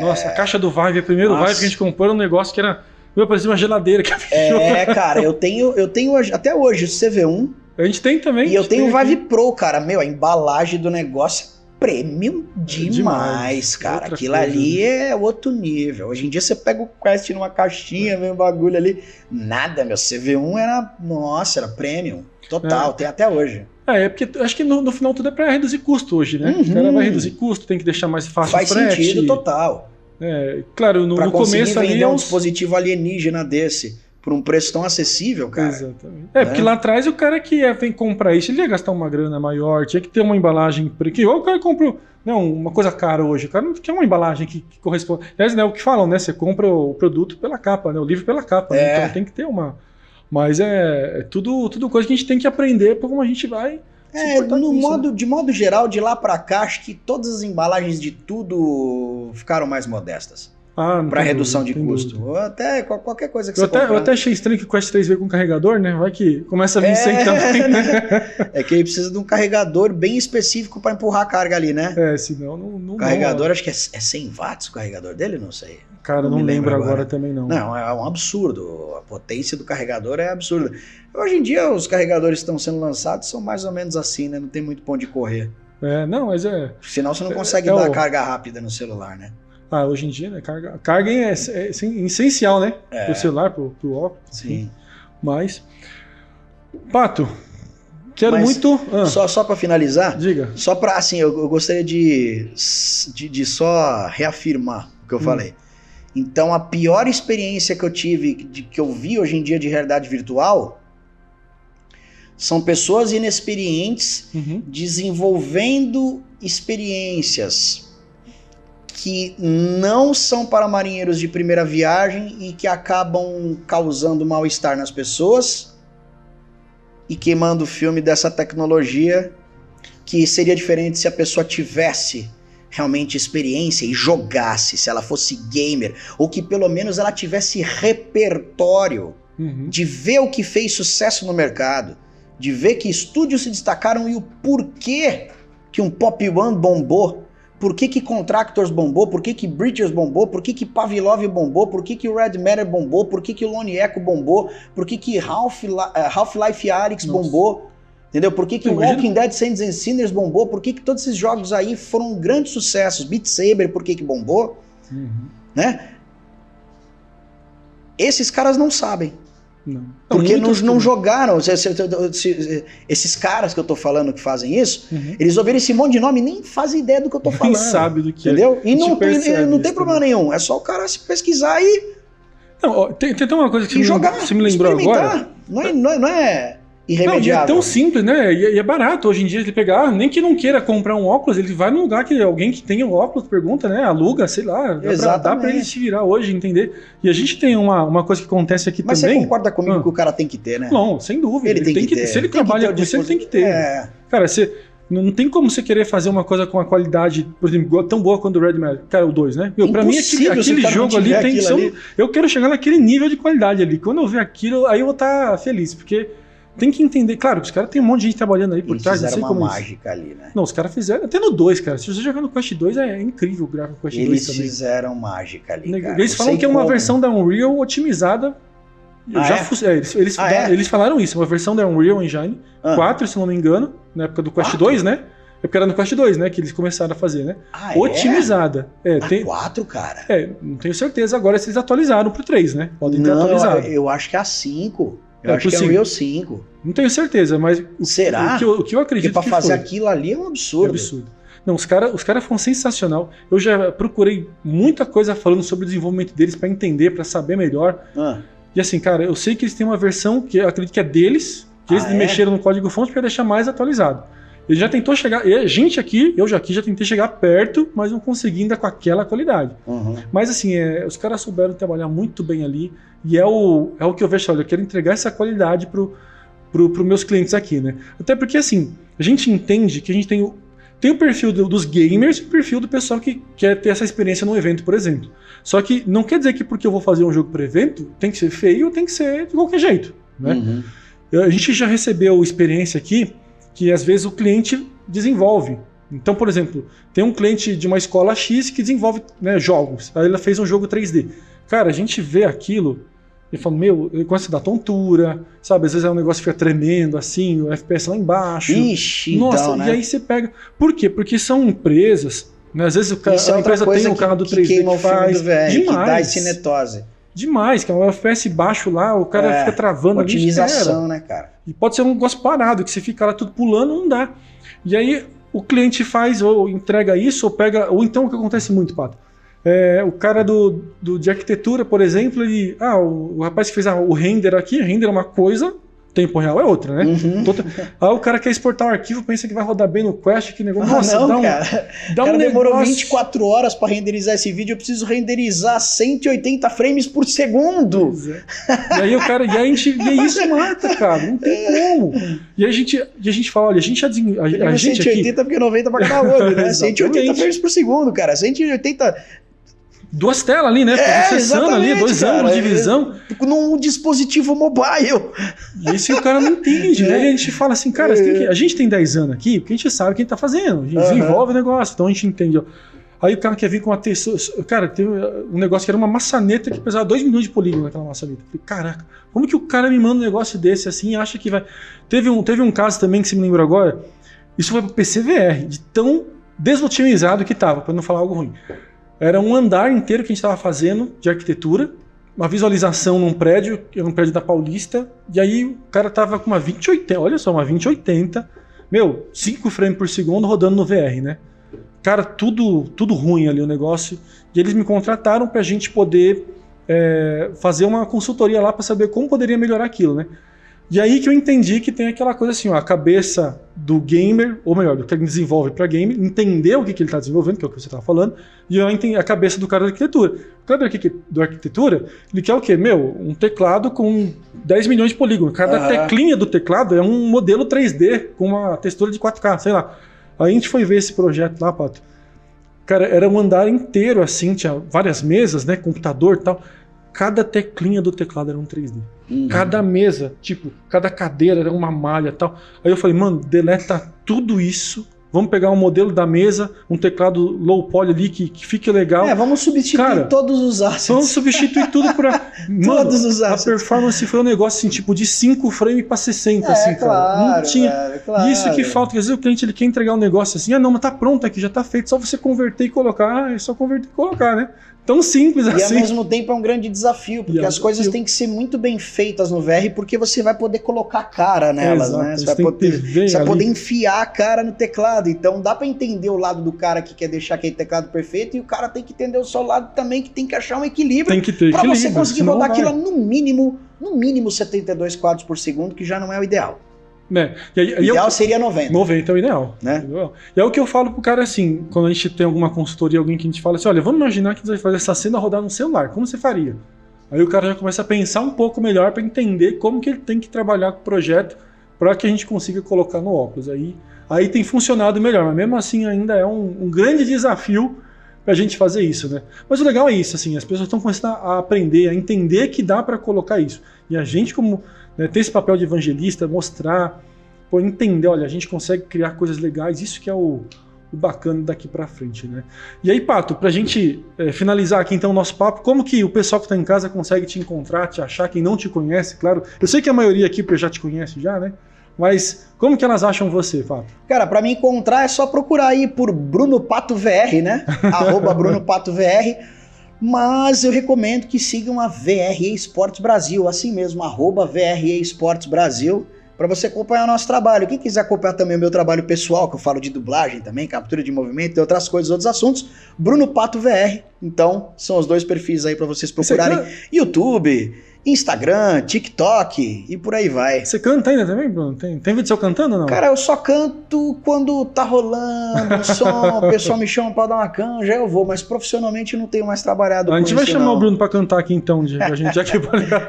Nossa, a caixa do Vive, o primeiro Vive que a gente comprou era um negócio que era... parecia uma geladeira. Cara, eu tenho até hoje o CV1. A gente tem também. E eu tenho o Vive Pro, cara. A embalagem do negócio é premium demais, cara. Aquilo ali é outro nível. Hoje em dia você pega o Quest numa caixinha, vem um bagulho ali. Nada, meu. CV1 era premium. Total, tem até hoje. Porque acho que no final tudo é pra reduzir custo hoje, né? O cara vai reduzir custo, tem que deixar mais fácil o frete. Faz sentido total. Claro, no começo ali... vender um dispositivo alienígena desse por um preço tão acessível, cara. Exatamente. Porque lá atrás o cara que vem comprar isso, ele ia gastar uma grana maior, tinha que ter uma embalagem... Ou o cara compra uma coisa cara hoje, o cara não quer uma embalagem que corresponde... Aliás, né, o que falam, né? Você compra o produto pela capa, né? O livro pela capa, né? Então tem que ter uma... Mas é tudo coisa que a gente tem que aprender para como a gente vai... De modo geral, de lá pra cá, acho que todas as embalagens de tudo ficaram mais modestas. Para redução de custo. Ou até qualquer coisa que você comprar. Eu até achei estranho que o Quest 3 veio com carregador, né? Vai que começa a vir sem também. É que ele precisa de um carregador bem específico para empurrar a carga ali, né? Senão não... O carregador, acho que é 100 watts o carregador dele, não sei. Cara, não lembro agora também não. Não, é um absurdo. A potência do carregador é absurda. Hoje em dia, os carregadores que estão sendo lançados são mais ou menos assim, né? Não tem muito pra onde correr. Mas Senão você não consegue dar carga rápida no celular, né? Hoje em dia, né? Carga é essencial, né? Pro celular, pro óculos. Sim. Mas, Pato, quero muito... Só para finalizar, diga. Só para, assim, eu gostaria de só reafirmar o que eu falei. Então, a pior experiência que eu tive, que eu vi hoje em dia de realidade virtual, são pessoas inexperientes desenvolvendo experiências que não são para marinheiros de primeira viagem e que acabam causando mal-estar nas pessoas e queimando o filme dessa tecnologia que seria diferente se a pessoa tivesse realmente experiência e jogasse, se ela fosse gamer, ou que pelo menos ela tivesse repertório de ver o que fez sucesso no mercado, de ver que estúdios se destacaram e o porquê que um Pop One bombou, por que Contractors bombou, por que Breachers bombou, por que Pavlov bombou, por que o Red Matter bombou, por que o Lone Echo bombou, por que Half-Life Alyx bombou, entendeu? Por que o Walking Dead Saints and Sinners bombou, por que todos esses jogos aí foram grandes sucessos, Beat Saber, por que bombou, né? Esses caras não sabem. Não. Porque não jogaram. Esses caras que eu tô falando que fazem isso, eles ouviram esse monte de nome e nem fazem ideia do que eu tô falando. Nem sabe do que entendeu? É. E não tem problema nenhum. É só o cara se pesquisar e. Não, ó, tem uma coisa que jogar, você me lembrou agora. Não é irremediável. Não, é tão simples, né? E é barato. Hoje em dia ele pegar, nem que não queira comprar um óculos, ele vai num lugar que alguém que tem o óculos pergunta, né? Aluga, sei lá. Dá pra ele se virar hoje, entender. E a gente tem uma coisa que acontece aqui Mas também. Mas você concorda comigo que o cara tem que ter, né? Não, sem dúvida. Ele tem que ter. Se ele trabalha com isso, ele tem que ter. Cara, não tem como você querer fazer uma coisa com a qualidade, por exemplo, tão boa quanto o Red Matter. Cara, o 2, né? Pra mim, aquele jogo ali tem que ser. Eu quero chegar naquele nível de qualidade ali. Quando eu ver aquilo, aí eu vou estar feliz, porque. Tem que entender, claro, os caras tem um monte de gente trabalhando aí por trás. Eles fizeram uma mágica ali, né? Não, os caras fizeram, até no 2, cara. Se você jogar no Quest 2, é incrível o gráfico do Quest 2 também. Eles fizeram mágica ali, cara. Eles falam que é uma versão da Unreal otimizada. Eles falaram isso, uma versão da Unreal Engine 4, se não me engano, na época do Quest 2, né? É porque era no Quest 2, né, que eles começaram a fazer, né? Otimizada. Tem 4, cara? Não tenho certeza agora se eles atualizaram pro 3, né? Podem ter atualizado. Eu acho que é a 5. Eu acho que é o Unreal 5. Não tenho certeza, mas será? O que eu acredito porque pra fazer aquilo ali é um absurdo. É absurdo. Não, os caras foram sensacional. Eu já procurei muita coisa falando sobre o desenvolvimento deles pra entender, pra saber melhor. E assim, cara, eu sei que eles têm uma versão que eu acredito que é deles, que eles mexeram no código-fonte pra deixar mais atualizado. Ele já tentou chegar, eu já tentei chegar perto, mas não consegui ainda com aquela qualidade. Mas assim, os caras souberam trabalhar muito bem ali, e é o que eu vejo, olha, eu quero entregar essa qualidade pro meus clientes aqui, né? Até porque assim, a gente entende que a gente tem o perfil dos gamers e o perfil do pessoal que quer ter essa experiência num evento, por exemplo. Só que não quer dizer que porque eu vou fazer um jogo para evento, tem que ser feio, tem que ser de qualquer jeito, né? A gente já recebeu experiência aqui que às vezes o cliente desenvolve. Então, por exemplo, tem um cliente de uma escola X que desenvolve, né, jogos. Aí ela fez um jogo 3D. Cara, a gente vê aquilo e fala, ele começa a dar tontura, sabe? Às vezes é um negócio que fica tremendo, assim, o FPS lá embaixo. Ixi, nossa, então, né? E aí você pega... Por quê? Porque são empresas, né? Às vezes a empresa tem um carro do 3D que faz... Demais. Que dá cinetose. Demais, que é um FPS baixo lá, o cara fica travando ali. Otimização, né, cara? E pode ser um negócio parado, que você fica lá tudo pulando, não dá. E aí o cliente faz, ou entrega isso, ou pega... Ou então o que acontece muito, Pato? O cara de arquitetura, por exemplo, o rapaz que fez o render aqui, render é uma coisa, tempo real é outra, né? Aí o cara quer exportar o arquivo, pensa que vai rodar bem no Quest, que negócio... Nossa, cara demorou 24 horas para renderizar esse vídeo, eu preciso renderizar 180 frames por segundo. E aí e isso mata, cara, não tem como. E a gente fala, olha, a gente 180 aqui, porque 90 para cada olho, né? 180 frames por segundo, cara, 180... Duas telas ali, né? Processando ali, 2 ângulos de visão. Num dispositivo mobile. E isso o cara não entende, né? E a gente fala assim, cara, a gente tem 10 anos aqui, porque a gente sabe o que a gente tá fazendo. A gente desenvolve o negócio, então a gente entende. Ó. Aí o cara quer vir com uma textura. Cara, tem um negócio que era uma maçaneta que pesava 2 milhões de polígonos naquela maçaneta. Eu falei, caraca, como que o cara me manda um negócio desse assim e acha que vai. Teve um caso também que se me lembra agora. Isso foi pro PCVR, de tão desotimizado que tava, pra não falar algo ruim. Era um andar inteiro que a gente estava fazendo de arquitetura, uma visualização num prédio, que era um prédio da Paulista, e aí o cara tava com uma 2080, olha só, uma 2080, 5 frames por segundo rodando no VR, né? Cara, tudo ruim ali o negócio, e eles me contrataram pra gente poder fazer uma consultoria lá para saber como poderia melhorar aquilo, né? E aí que eu entendi que tem aquela coisa assim, ó, a cabeça do gamer, ou melhor, do que ele desenvolve para game, entender o que ele está desenvolvendo, que é o que você estava falando, e eu entendi a cabeça do cara da arquitetura. O cara da arquitetura, ele quer o quê? Um teclado com 10 milhões de polígonos. Cada teclinha do teclado é um modelo 3D com uma textura de 4K, sei lá. Aí a gente foi ver esse projeto lá, Pato. Cara, era um andar inteiro assim, tinha várias mesas, né, computador e tal. Cada teclinha do teclado era um 3D. Cada mesa, tipo, cada cadeira era uma malha e tal. Aí eu falei, mano, deleta tudo isso. Vamos pegar um modelo da mesa, um teclado low poly ali que fique legal. Vamos substituir todos os assets. Vamos substituir tudo por... Todos os assets. A performance foi um negócio assim, tipo, de 5 frames para 60, assim, claro, cara. Não tinha... claro. Isso que falta, quer dizer, o cliente ele quer entregar um negócio assim, não, mas tá pronto aqui, já tá feito, só você converter e colocar. É só converter e colocar, né? Tão simples assim. E ao mesmo tempo é um grande desafio, porque as coisas têm que ser muito bem feitas no VR, porque você vai poder colocar a cara nelas, né? Você vai poder enfiar a cara no teclado. Então dá para entender o lado do cara que quer deixar aquele teclado perfeito e o cara tem que entender o seu lado também, que tem que achar um equilíbrio. Tem que ter para você conseguir rodar aquilo no mínimo 72 quadros por segundo, que já não é o ideal. Né? O ideal seria 90. 90 é o ideal. Né? E é o que eu falo pro cara assim, quando a gente tem alguma consultoria, alguém que a gente fala assim, olha, vamos imaginar que você vai fazer essa cena rodar no celular, como você faria? Aí o cara já começa a pensar um pouco melhor para entender como que ele tem que trabalhar com o projeto para que a gente consiga colocar no óculos. Aí tem funcionado melhor, mas mesmo assim ainda é um grande desafio pra gente fazer isso, né? Mas o legal é isso, assim, as pessoas estão começando a aprender, a entender que dá para colocar isso. E a gente, como ter esse papel de evangelista, mostrar, entender, olha, a gente consegue criar coisas legais, isso que é o bacana daqui para frente, né? E aí, Pato, pra gente finalizar aqui então o nosso papo, como que o pessoal que tá em casa consegue te encontrar, te achar, quem não te conhece, claro, eu sei que a maioria aqui já te conhece já, né? Mas como que elas acham você, Pato? Cara, para me encontrar é só procurar aí por Bruno Pato VR, né? @Bruno Pato VR. Mas eu recomendo que sigam a VRE Esportes Brasil, assim mesmo, @VRE Esportes Brasil, para você acompanhar o nosso trabalho. Quem quiser acompanhar também o meu trabalho pessoal, que eu falo de dublagem também, captura de movimento e outras coisas, outros assuntos, Bruno Pato VR. Então, são os dois perfis aí para vocês procurarem. YouTube, Instagram, TikTok e por aí vai. Você canta ainda também, Bruno? Tem vídeo seu cantando ou não? Cara, eu só canto quando tá rolando um som, o pessoal me chama pra dar uma canja, eu vou, mas profissionalmente eu não tenho mais trabalhado com isso. A gente vai chamar o Bruno pra cantar aqui então, a gente já que vai ligar.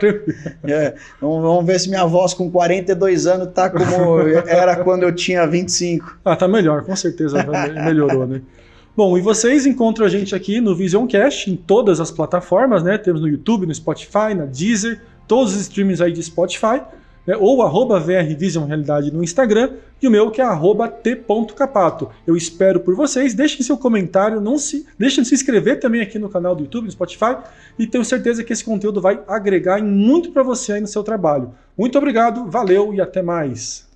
Vamos ver se minha voz com 42 anos tá como era quando eu tinha 25. Tá melhor, com certeza melhorou, né? Bom, e vocês encontram a gente aqui no VisionCast em todas as plataformas, né? Temos no YouTube, no Spotify, na Deezer, todos os streamings aí de Spotify, né? Ou @VRVision Realidade no Instagram, e o meu que é @t.capato. Eu espero por vocês, deixem seu comentário, deixem de se inscrever também aqui no canal do YouTube, no Spotify, e tenho certeza que esse conteúdo vai agregar muito para você aí no seu trabalho. Muito obrigado, valeu e até mais!